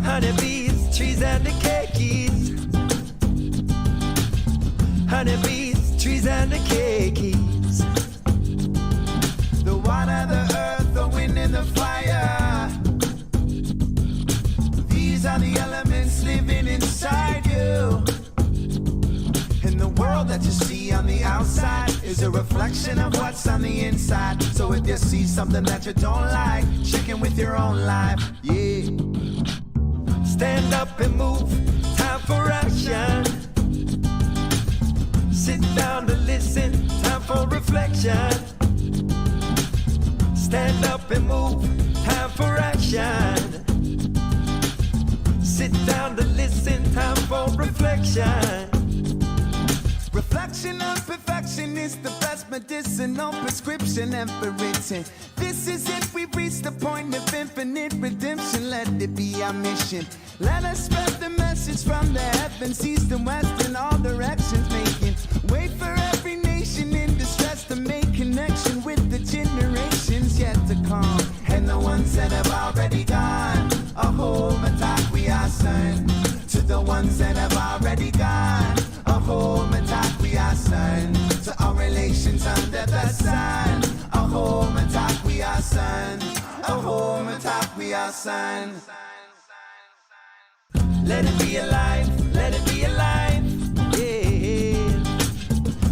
Honeybees, trees and the keikis. Honeybees, trees and the keikis. The water, the earth, the wind and the fire. These are the elements living inside you. And the world that you see on the outside is a reflection of what's on the inside. So if you see something that you don't like, check in with your own life, yeah. Stand up and move, time for action. Sit down to listen, time for reflection. Stand up and move, time for action. Sit down to listen, time for reflection. Reflection on perfection is the best medicinal prescription ever written. This is it, we've reached the point of infinite redemption. Let it be our mission. Let us spread the message from the heavens, east and west in all directions, making way for every nation in distress to make connection with the generations yet to come. And the ones that have already gone, a home attack we are sent. To the ones that have already gone, a home attack we are sent. To our relations under the sun, a home attack we are sent. A home attack we are sent. Let it be alive, let it be alive, yeah.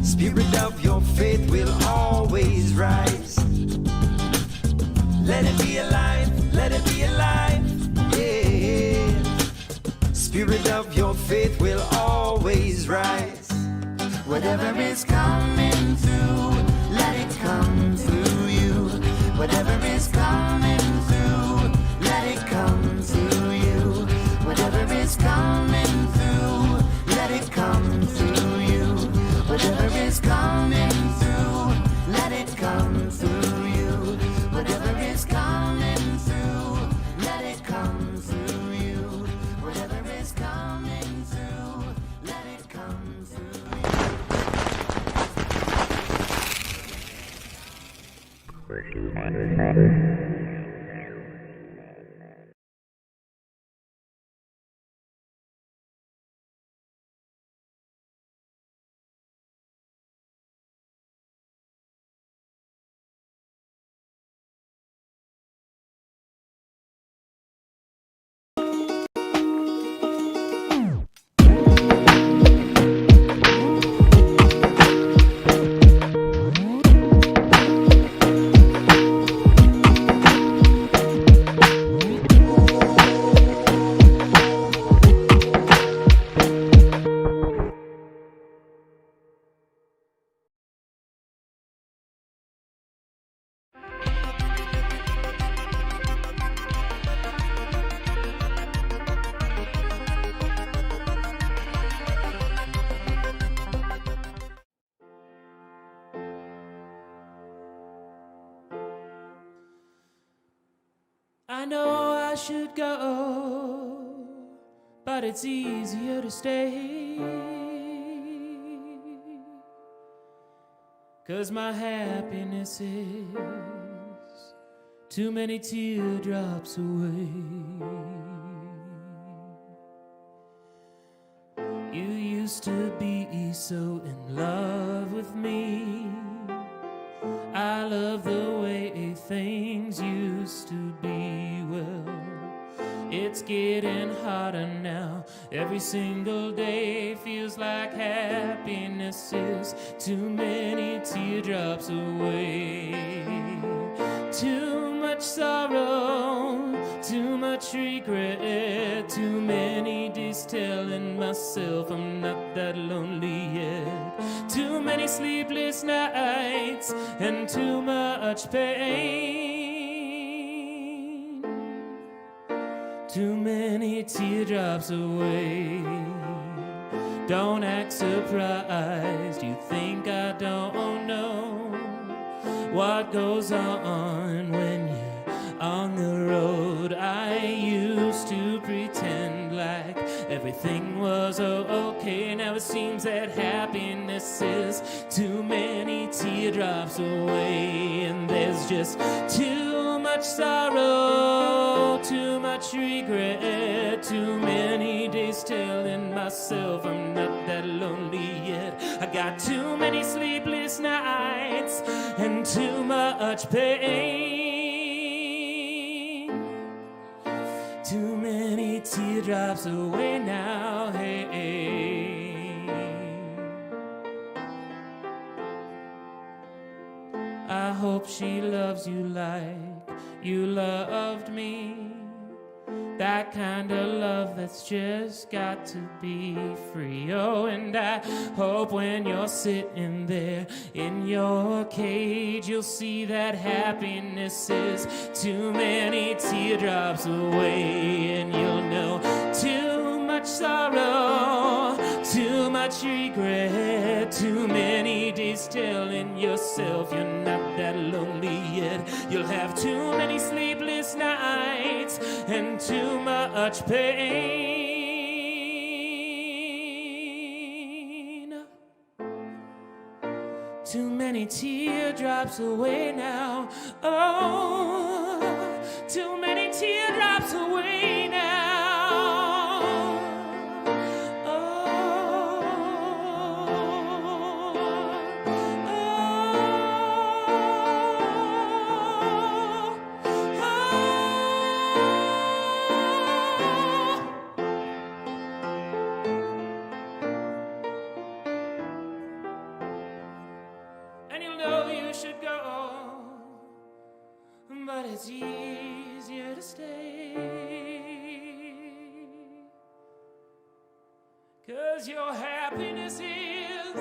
Spirit of your faith will always rise. Let it be alive, let it be alive, yeah. Spirit of your faith will always rise. Whatever is coming through, let it come through you. Whatever is coming through, let it come through you. Whatever is coming through, let it come through you. Whatever is coming through, let it come through you. Whatever is coming through, let it come through you. Whatever is coming through, let it come through you. I know I should go, but it's easier to stay. 'Cause my happiness is too many teardrops away. You used to be so in love with me. I love the way things used to be. Well, it's getting harder now. Every single day feels like happiness is too many teardrops away. Too much sorrow, too much regret, too many days telling myself I'm not that lonely yet. Too many sleepless nights and too much pain. Too many teardrops away. Don't act surprised, you think I don't know what goes on when you're on the road. I used to pretend like everything was okay. Now it seems that happiness is too many teardrops away. And there's just too much sorrow, too much regret, too many days telling myself I'm not that lonely yet. I got too many sleepless nights and too much pain. Too many teardrops away now, hey. I hope she loves you like you loved me. That kind of love that's just got to be free. Oh, and I hope when you're sitting there in your cage, you'll see that happiness is too many teardrops away. And you'll know too much sorrow, too much regret, too many days telling yourself you're not that lonely yet. You'll have too many sleepless nights and too much pain. Too many teardrops away now. Oh, too many teardrops away now. But it's easier to stay, 'cause your happiness is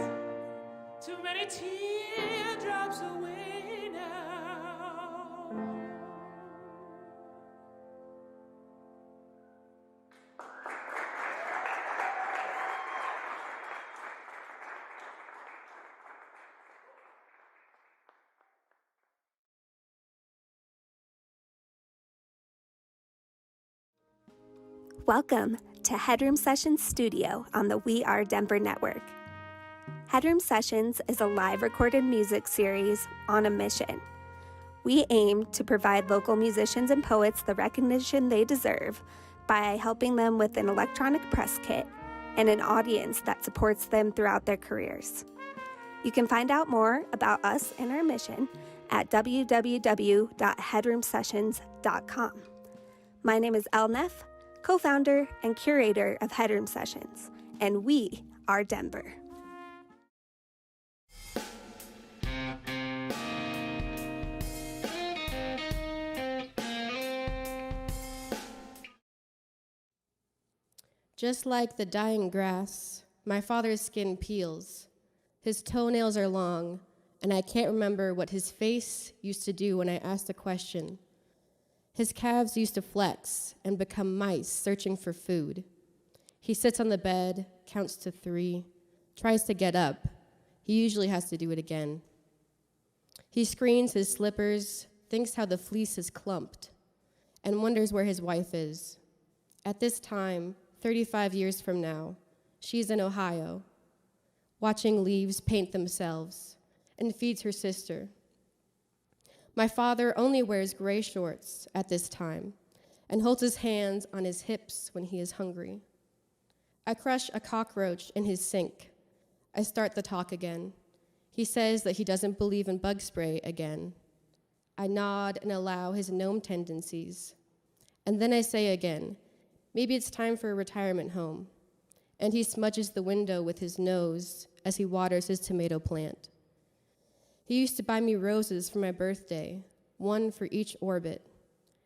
too many teardrops away now. Welcome to Headroom Sessions Studio on the We Are Denver Network. Headroom Sessions is a live recorded music series on a mission. We aim to provide local musicians and poets the recognition they deserve by helping them with an electronic press kit and an audience that supports them throughout their careers. You can find out more about us and our mission at www.headroomsessions.com. My name is Elnef, co-founder and curator of Headroom Sessions, and we are Denver. Just like the dying grass, my father's skin peels. His toenails are long, and I can't remember what his face used to do when I asked a question. His calves used to flex and become mice searching for food. He sits on the bed, counts to 3, tries to get up. He usually has to do it again. He screens his slippers, thinks how the fleece is clumped. and wonders where his wife is. At this time, 35 years from now, she's in Ohio, watching leaves paint themselves, and feeds her sister. My father only wears gray shorts at this time and holds his hands on his hips when he is hungry. I crush a cockroach in his sink. I start the talk again. He says that he doesn't believe in bug spray again. I nod and allow his gnome tendencies. And then I say again, maybe it's time for a retirement home. And he smudges the window with his nose as he waters his tomato plant. He used to buy me roses for my birthday, one for each orbit.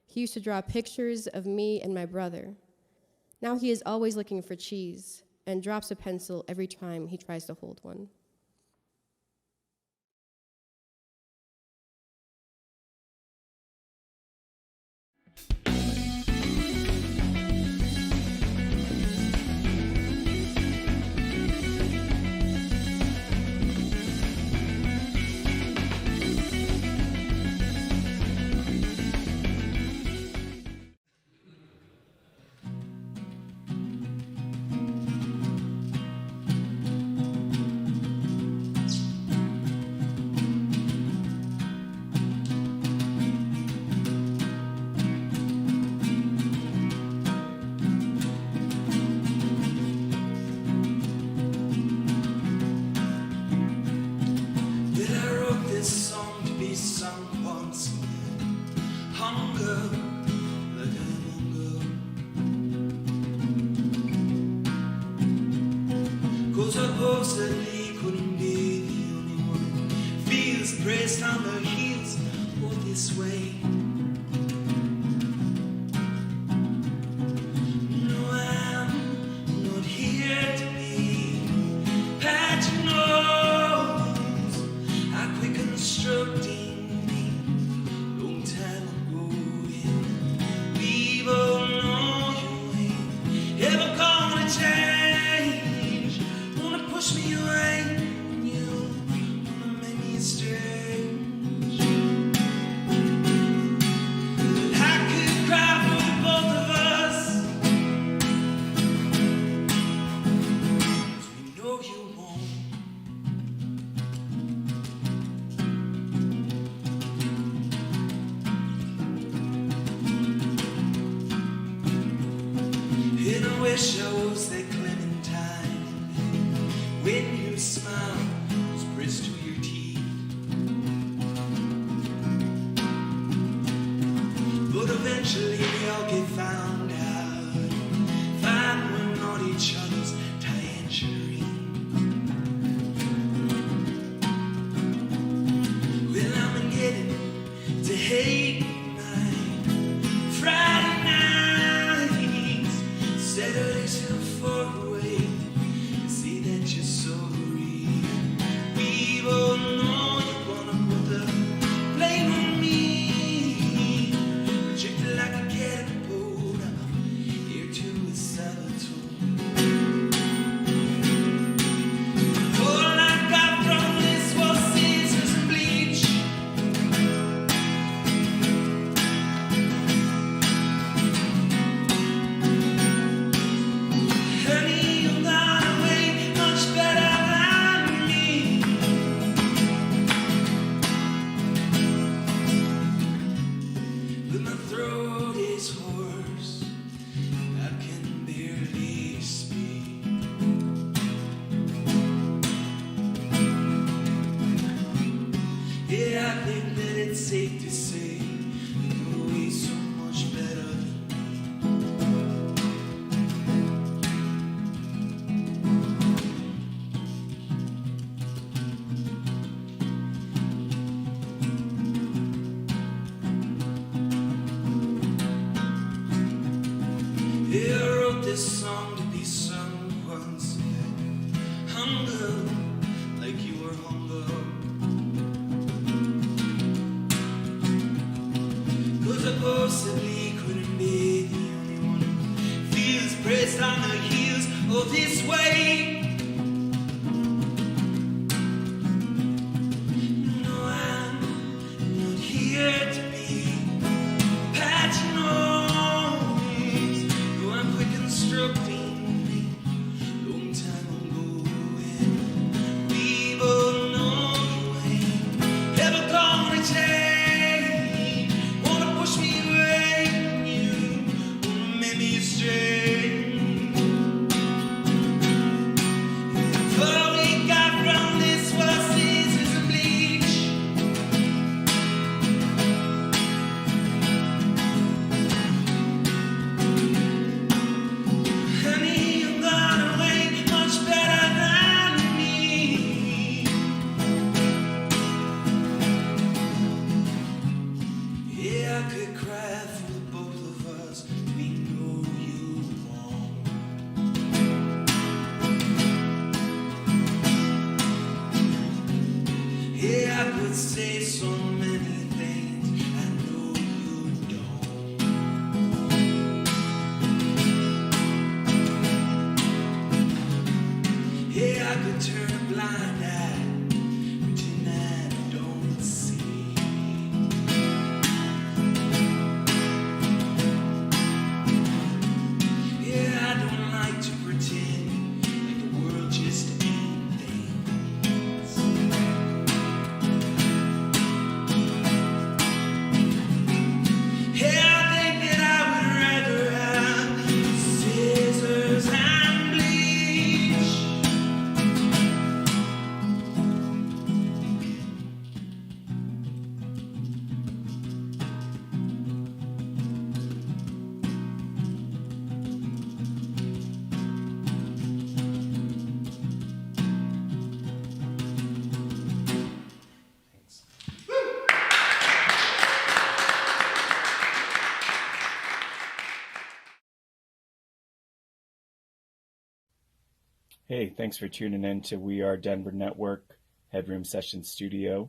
He used to draw pictures of me and my brother. Now he is always looking for cheese and drops a pencil every time he tries to hold one. Supposedly couldn't be the only one. Feels pressed on the heels, oh, this way. No, I'm not here to be patching nose. I quit constructing me long time ago. Yeah. We both know you ain't ever gonna change. Push me away, and you wanna make me strange. I could cry for the both of us, 'cause we know you won't. And I wish I was that Clementine. When you smile, those grits to your teeth. But eventually we all get found out. Find we're not each other's tangerine. Well, I'm getting to hate my Friday nights, Saturdays feel far away. See that you're sorry. We both know you wanna put the blame on me. Rejected like a catapult, here to a Salvatore. All I got from this was scissors and bleach. Honey, you got away much better than me. But my throat is hoarse, I can barely speak. Yeah, I think that it's safe to say that you're always so much better than me. Yeah, I wrote this song to be sung once. Hunger, like you were hunger. 'Cause I possibly couldn't be the only one who feels pressed on the heels of this way. No, I'm not here to be patching on. Hey, thanks for tuning in to We Are Denver Network Headroom Session Studio.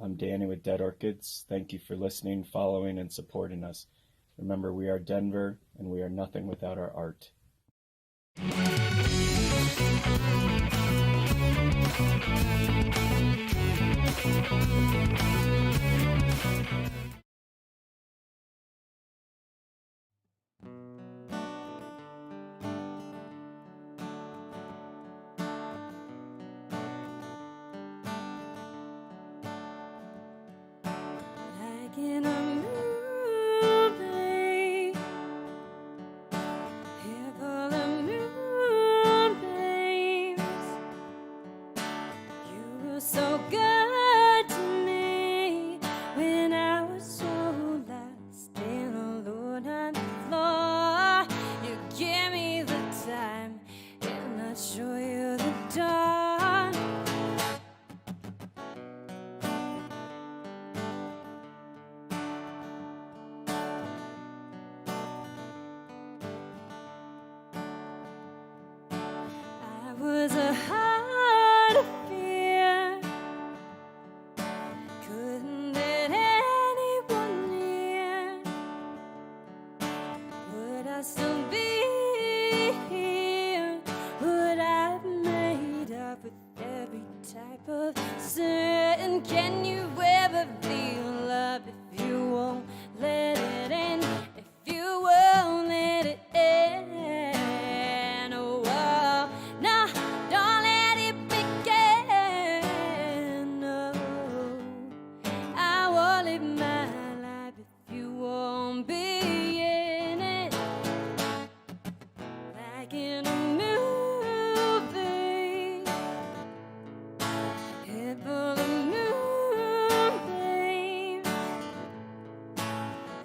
I'm Danny with Dead Orchids. Thank you for listening, following, and supporting us. Remember, we are Denver, and we are nothing without our art. Like in a movie, here for the moonbeams. You were so good to me when I was so lost and alone on the floor. You give me the time and I show you the dawn. I was a heart of fear, couldn't let anyone near. Would I still be here? Would I have made up with every type of sin? Can you ever feel love if you won't let it in? If you won't let it in? Oh, oh, no, don't let it begin. No, I won't live my life if you won't be in it. Like in a movie, head full of moonbeams.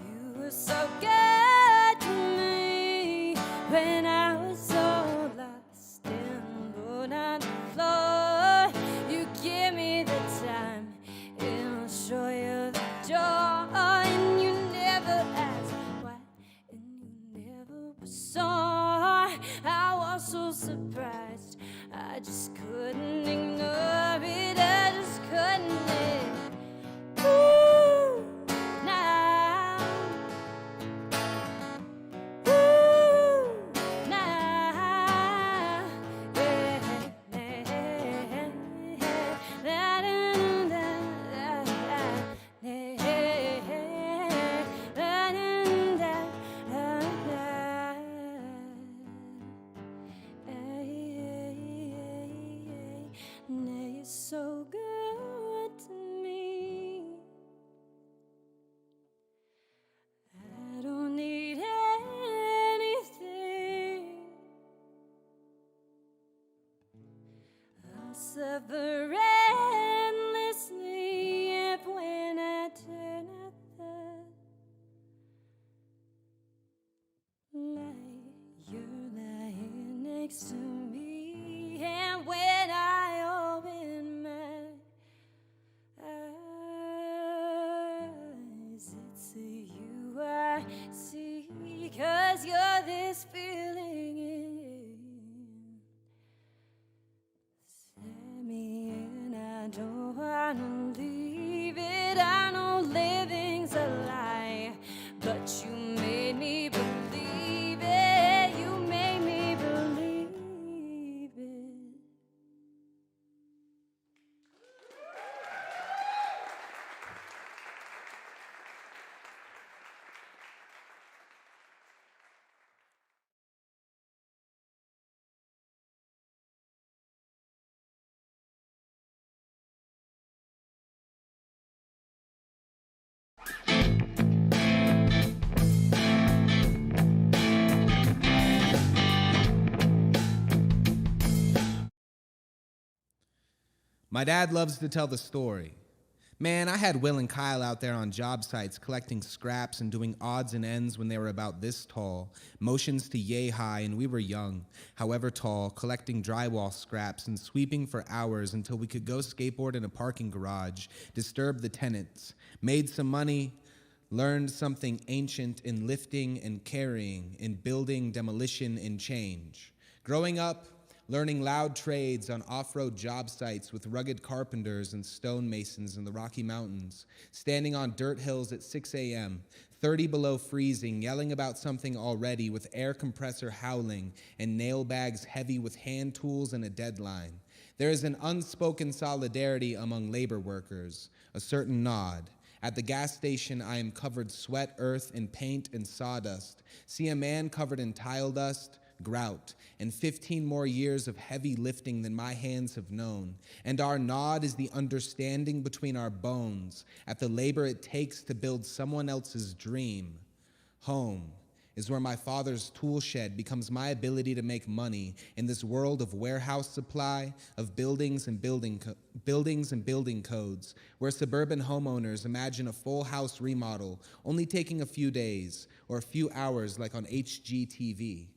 You were so good to me when I was so lost and alone on the floor. You give me the time and I'll show you the door. And you never asked why, and you never were sorry. I was so surprised, I just couldn't ignore it. I just couldn't live. Ooh, now. Ooh, now. Yeah, yeah, da, da, da, da, you're so good to me. I don't need anything. I'll suffer endlessly if when I turn out the light, you're lying next to me. And when I open my eyes, it's you I see. 'Cause you're this feeling inside me, and I don't wanna leave it. I know living's a lie, but you made me believe it. You made me believe it. My dad loves to tell the story. Man, I had Will and Kyle out there on job sites collecting scraps and doing odds and ends when they were about this tall, motions to yay high, and we were young, however tall, collecting drywall scraps and sweeping for hours until we could go skateboard in a parking garage, disturb the tenants, made some money, learned something ancient in lifting and carrying, in building, demolition, and change. Growing up, learning loud trades on off-road job sites with rugged carpenters and stonemasons in the Rocky Mountains, standing on dirt hills at 6 a.m., 30 below freezing, yelling about something already with air compressor howling and nail bags heavy with hand tools and a deadline. There is an unspoken solidarity among labor workers, a certain nod. At the gas station, I am covered sweat, earth, and paint and sawdust. See a man covered in tile dust, grout, and 15 more years of heavy lifting than my hands have known. And our nod is the understanding between our bones at the labor it takes to build someone else's dream. Home is where my father's tool shed becomes my ability to make money in this world of warehouse supply, of buildings and building codes, where suburban homeowners imagine a full house remodel only taking a few days or a few hours like on HGTV.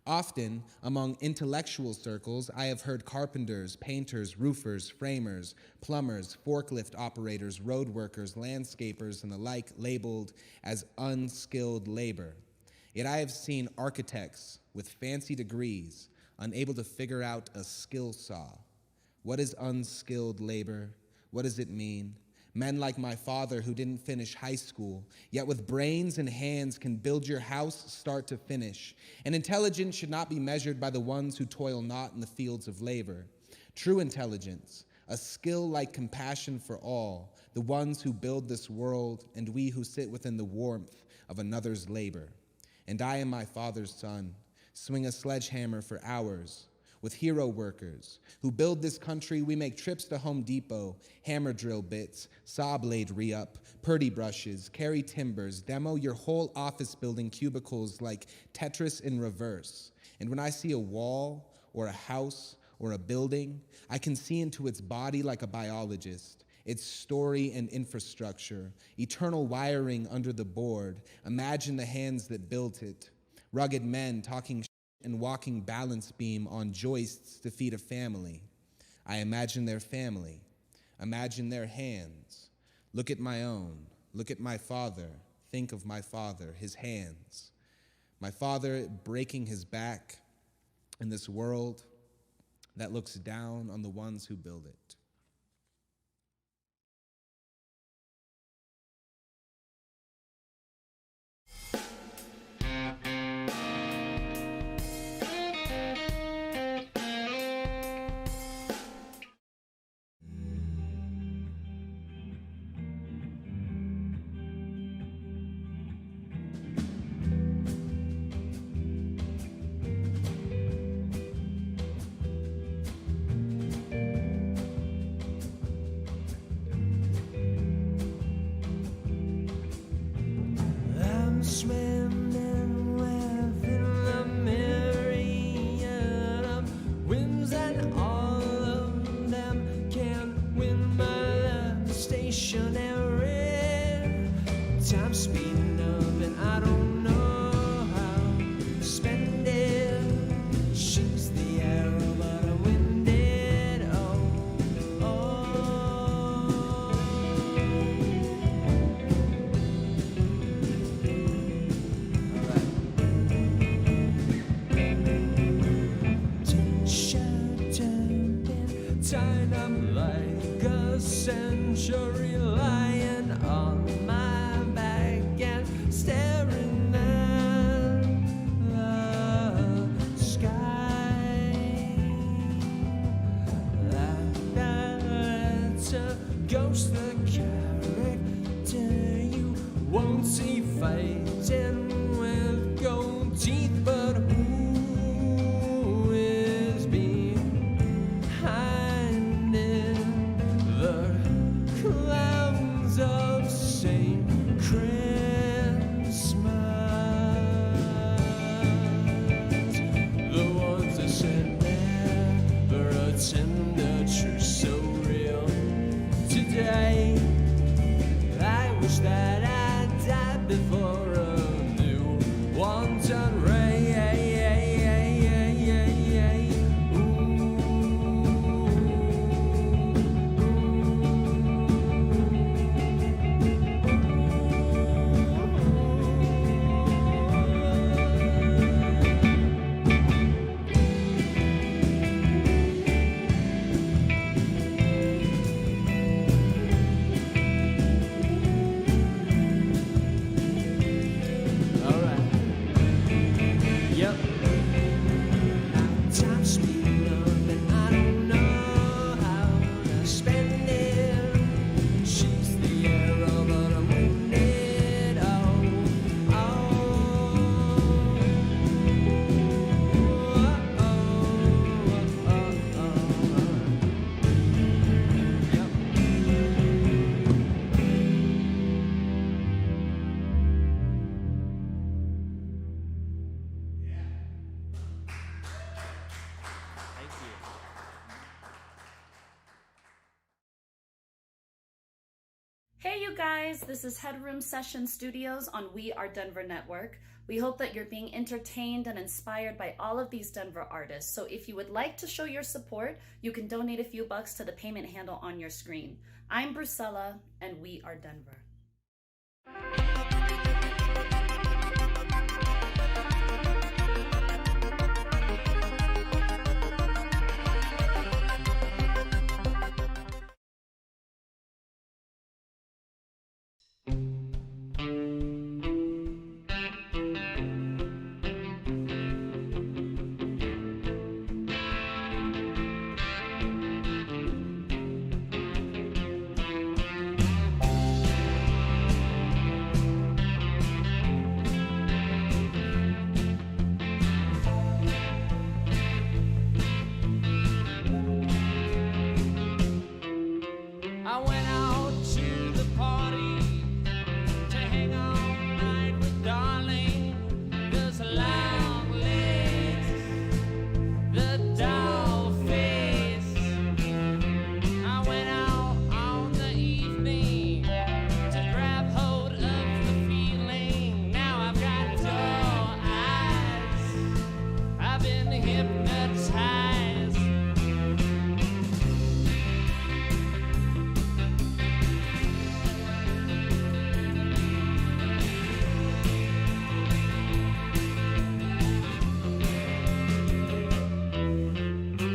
Often, among intellectual circles, I have heard carpenters, painters, roofers, framers, plumbers, forklift operators, road workers, landscapers, and the like labeled as unskilled labor. Yet I have seen architects with fancy degrees unable to figure out a skill saw. What is unskilled labor? What does it mean? Men like my father who didn't finish high school, yet with brains and hands can build your house start to finish. And intelligence should not be measured by the ones who toil not in the fields of labor. True intelligence, a skill like compassion for all, the ones who build this world and we who sit within the warmth of another's labor. And I am my father's son, swing a sledgehammer for hours. With hero workers who build this country, we make trips to Home Depot, hammer drill bits, saw blade re-up, purdy brushes, carry timbers, demo your whole office building cubicles like Tetris in reverse. And when I see a wall or a house or a building, I can see into its body like a biologist, its story and infrastructure, eternal wiring under the board. Imagine the hands that built it, rugged men talking and walking balance beam on joists to feed a family. I imagine their family. Imagine their hands. Look at my own. Look at my father. Think of my father, his hands. My father breaking his back in this world that looks down on the ones who build it. Swimming within the myriad of winds, and all of them can win my love stationary. Time speeding up and I don't know how to spend it. She's the arrow but I'm winded. Tied up like a century, lying on my back and staring at the sky. That's a ghost, the character you won't see fighting with gold teeth, but who is behind the clouds of St. Christmas? The ones that said never attend the church so real. Today, I wish that I died before a new wanton ray. Hey you guys, this is Headroom Session Studios on We Are Denver Network. We hope that you're being entertained and inspired by all of these Denver artists. So if you would like to show your support, you can donate a few bucks to the payment handle on your screen. I'm Brucella, and We Are Denver. I went out to the party to hang all night with darling. Those long legs, the doll face. I went out on the evening to grab hold of the feeling. Now I've got dull eyes. I've been hypnotized.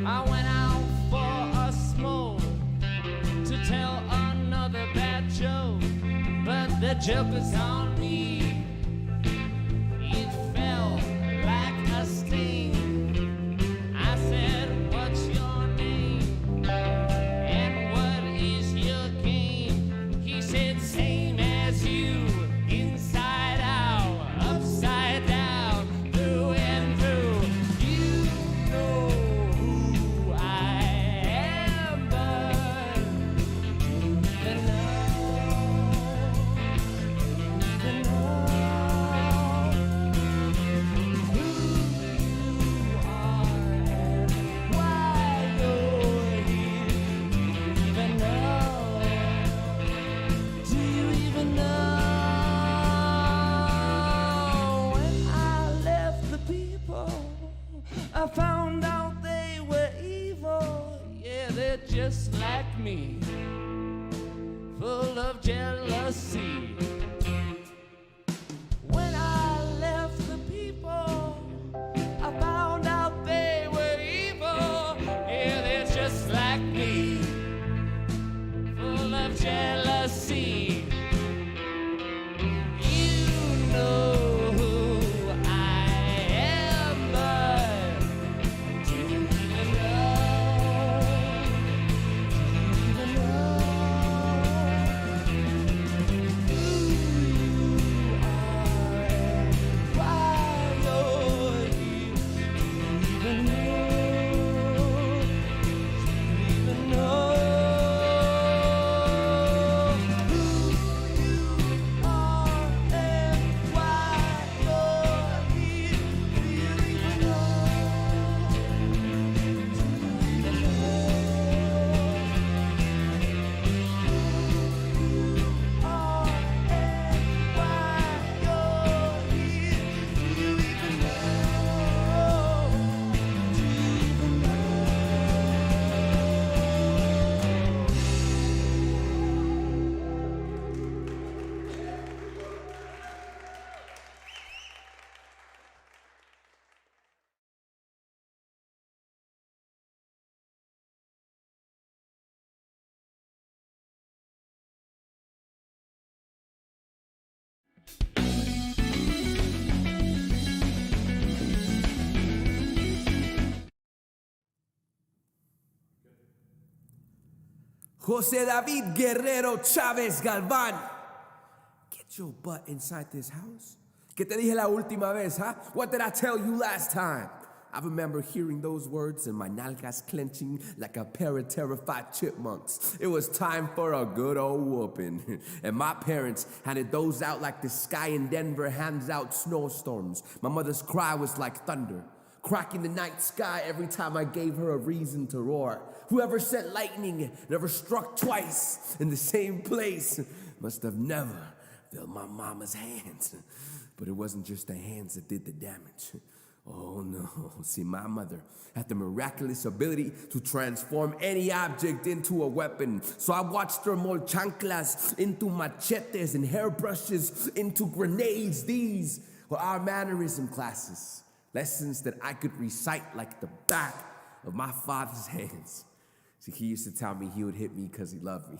I went out for a smoke to tell another bad joke, but the joke was on me. It felt like a sting. I said, "What's your name? And what is your game?" He said, "Same as you, inside out, upside down, through and through. You know who I am, but you know who you are and why you're here. Do you even know? When I left the people, I found out they were evil. Yeah, they're just like me, full of jealousy. When I left the people, I found out they were evil. Yeah, they're just like me, full of jealousy. You know who I am, but do you even know? Do you even know who you are and why you're here? Do you even know? Do you even know who you are and why you're here? Do you even know? Do you even Jose David Guerrero Chávez Galván. Get your butt inside this house. ¿Qué te dije la última vez, huh? What did I tell you last time? I remember hearing those words and my nalgas clenching like a pair of terrified chipmunks. It was time for a good old whooping. And my parents handed those out like the sky in Denver hands out snowstorms. My mother's cry was like thunder, cracking the night sky every time I gave her a reason to roar. Whoever sent lightning never struck twice in the same place. must have never felt my mama's hands. But it wasn't just the hands that did the damage. Oh no, see, my mother had the miraculous ability to transform any object into a weapon. So I watched her mold chanclas into machetes and hairbrushes into grenades. These were our mannerism classes, lessons that I could recite like the back of my father's hands. See, he used to tell me he would hit me because he loved me.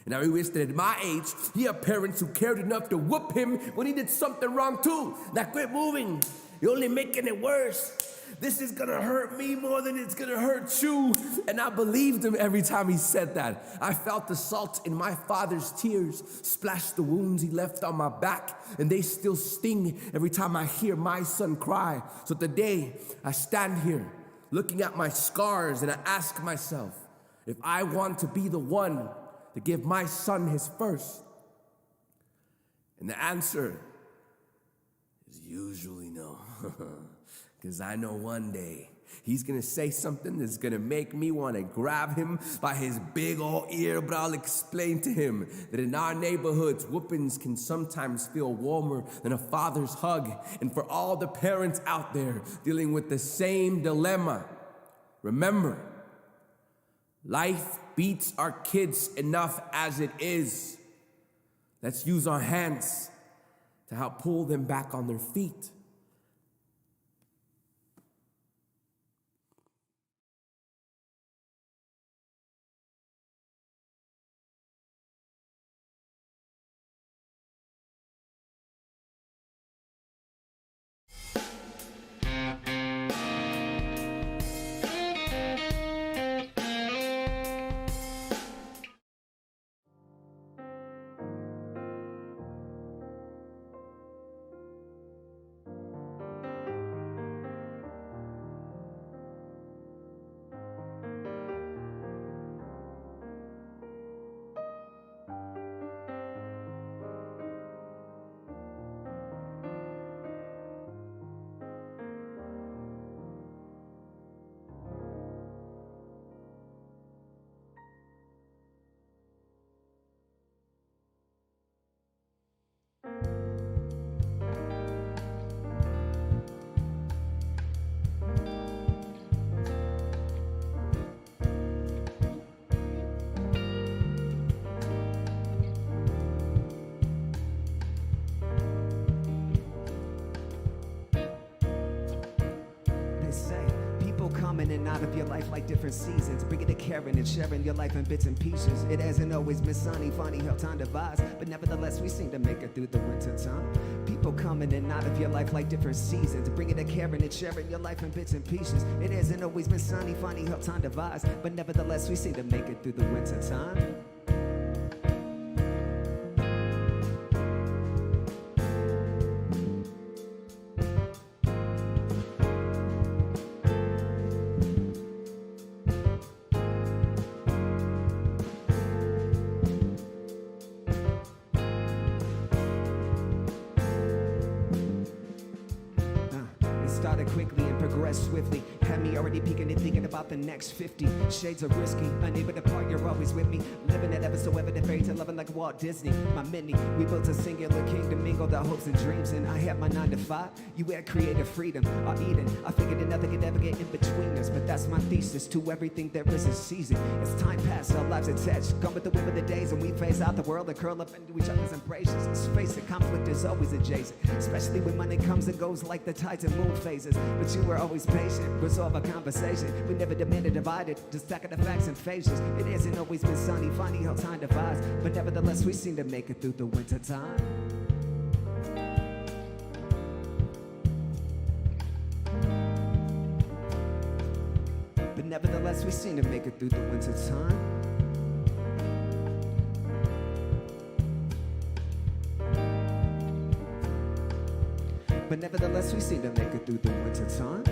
And I wish that at my age, he had parents who cared enough to whoop him when he did something wrong too. Now quit moving. You're only making it worse. This is gonna hurt me more than it's gonna hurt you. And I believed him every time he said that. I felt the salt in my father's tears splash the wounds he left on my back, and they still sting every time I hear my son cry. So today, I stand here looking at my scars and I ask myself, if I want to be the one to give my son his first. And the answer is usually no. Because I know one day he's gonna say something that's gonna make me wanna grab him by his big old ear, but I'll explain to him that in our neighborhoods, whoopings can sometimes feel warmer than a father's hug. And for all the parents out there dealing with the same dilemma, remember, life beats our kids enough as it is. Let's use our hands to help pull them back on their feet. In and out of your life like different seasons, bringing to caring and sharing your life in bits and pieces. It hasn't always been sunny, funny how time divides, but nevertheless we seem to make it through the winter time. People come in and out of your life like different seasons, bringing to caring and sharing your life in bits and pieces. It hasn't always been sunny, funny how time divides, but nevertheless we seem to make it through the winter time. Started quickly and progressed swiftly. Had me already peeking and thinking about the next 50. Shades are risky, unable to part, you're always with me. Living it ever so evident, fairy tale loving like Walt Disney. My mini, we built a singular kingdom, mingled our hopes and dreams. And I had my 9 to 5, you had creative freedom. Our Eden, I figured that nothing could ever get in between us. But that's my thesis, to everything there is a season. As time passed, our lives attached, gone with the whim of the days. And we phase out the world and curl up into each other's embraces. Let's face it, conflict is always adjacent, especially when money comes and goes like the tides and moon phases. But you were always patient, resolve a conversation. We never demanded divided, just stacking the facts and phases. It hasn't always been sunny, funny how time divides, but nevertheless we seem to make it through the winter time. But nevertheless we seem to make it through the winter time. But nevertheless we seem to make it through the winter time.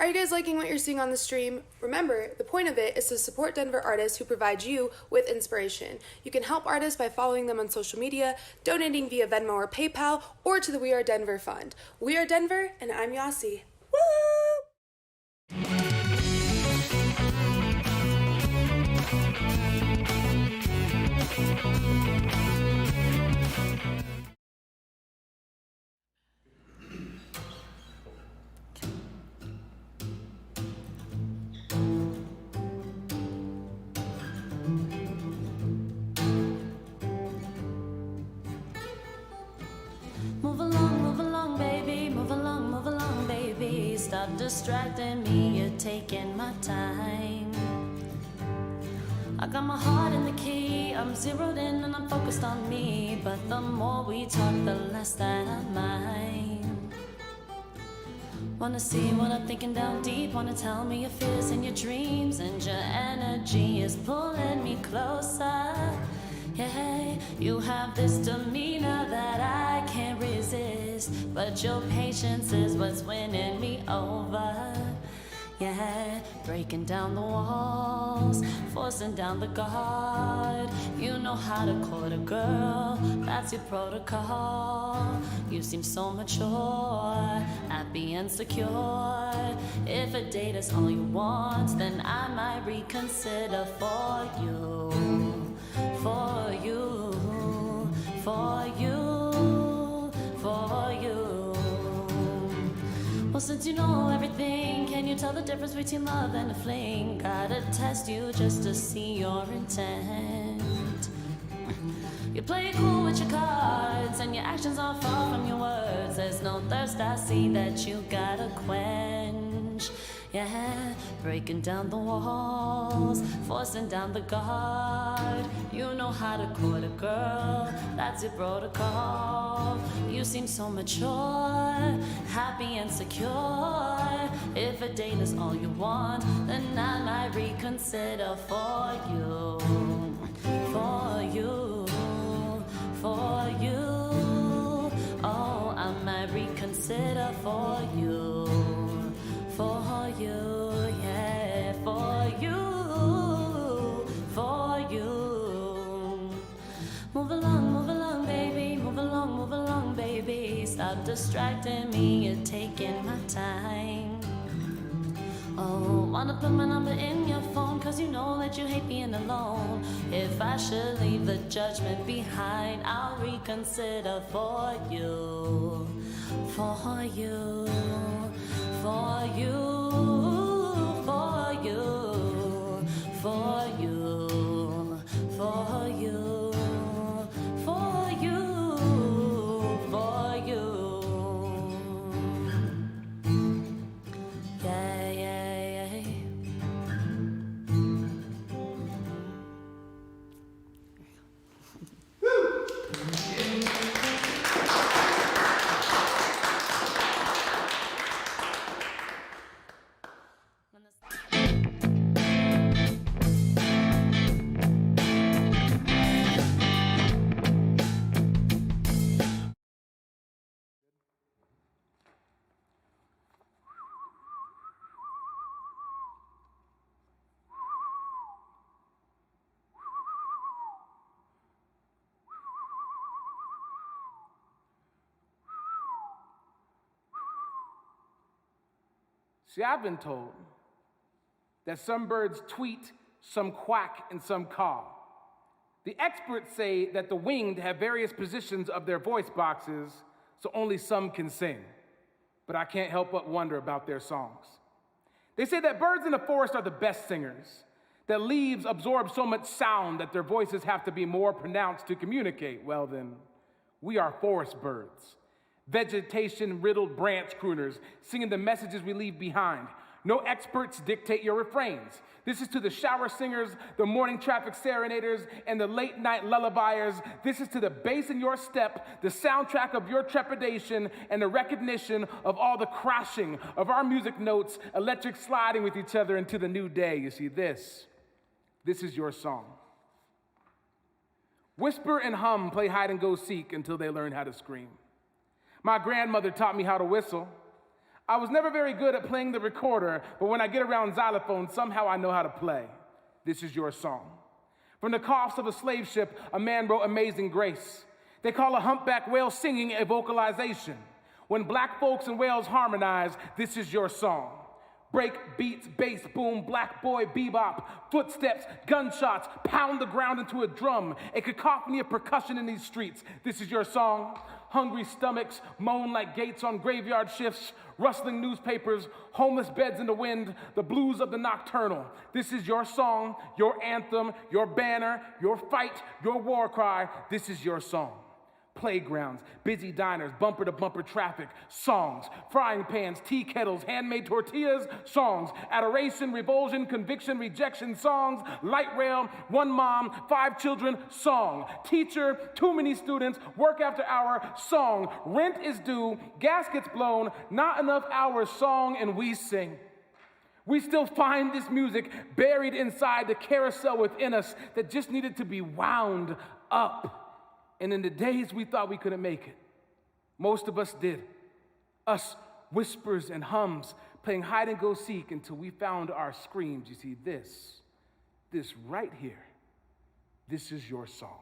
Are you guys liking what you're seeing on the stream? Remember, the point of it is to support Denver artists who provide you with inspiration. You can help artists by following them on social media, donating via Venmo or PayPal, or to the We Are Denver Fund. We Are Denver, and I'm Yasi. Woo! Stop distracting me, you're taking my time. I got my heart in the key, I'm zeroed in and I'm focused on me. But the more we talk, the less that I mind. Wanna see what I'm thinking down deep, wanna tell me your fears and your dreams. And your energy is pulling me closer. Yeah, you have this demeanor that I can't resist, but your patience is what's winning me over. Yeah, breaking down the walls, forcing down the guard. You know how to court a girl, that's your protocol. You seem so mature, happy and secure. If a date is all you want, then I might reconsider for you. For you, for you, for you. Well, since you know everything, can you tell the difference between love and a fling? Gotta test you just to see your intent. You play it cool with your cards, and your actions are far from your words. There's no thirst I see that you gotta quench. Yeah, breaking down the walls, forcing down the guard. You know how to court a girl, that's your protocol. You seem so mature, happy and secure. If a date is all you want, then I might reconsider for you. For you, for you. Oh, I might reconsider for you. For you, yeah, for you, for you. Move along, baby, move along, baby. Stop distracting me, you're taking my time. Oh, wanna put my number in your phone, cause you know that you hate being alone. If I should leave the judgment behind, I'll reconsider for you. For you. For you, for you, for you, for you, for you, for you. Yeah, yeah, yeah. See, I've been told that some birds tweet, some quack, and some caw. The experts say that the winged have various positions of their voice boxes, so only some can sing. But I can't help but wonder about their songs. They say that birds in the forest are the best singers, that leaves absorb so much sound that their voices have to be more pronounced to communicate. Well then, we are forest birds. Vegetation-riddled branch crooners, singing the messages we leave behind. No experts dictate your refrains. This is to the shower singers, the morning traffic serenaders, and the late-night lullabiers. This is to the bass in your step, the soundtrack of your trepidation, and the recognition of all the crashing of our music notes, electric sliding with each other into the new day. You see, this is your song. Whisper and hum, play hide and go seek until they learn how to scream. My grandmother taught me how to whistle. I was never very good at playing the recorder, but when I get around xylophone, somehow I know how to play. This is your song. From the coughs of a slave ship, a man wrote Amazing Grace. They call a humpback whale singing a vocalization. When black folks and whales harmonize, this is your song. Break beats, bass, boom, black boy, bebop, footsteps, gunshots, pound the ground into a drum, a cacophony of percussion in these streets. This is your song. Hungry stomachs moan like gates on graveyard shifts, rustling newspapers, homeless beds in the wind, the blues of the nocturnal. This is your song, your anthem, your banner, your fight, your war cry. This is your song. Playgrounds, busy diners, bumper-to-bumper traffic, songs, frying pans, tea kettles, handmade tortillas, songs, adoration, revulsion, conviction, rejection, songs, light rail, one mom, 5 children, song, teacher, too many students, work after hour, song, rent is due, gas gets blown, not enough hours, song, and we sing. We still find this music buried inside the carousel within us that just needed to be wound up. And in the days we thought we couldn't make it, most of us did. Us whispers and hums, playing hide and go seek until we found our screams. You see, this right here, this is your song.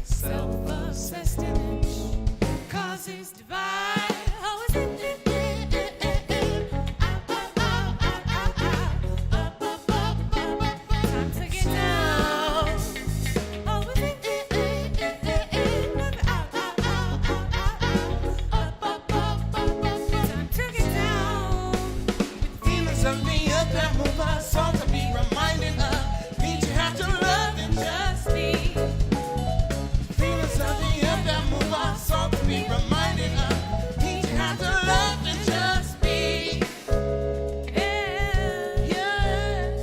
Self-obsessed image causes divide.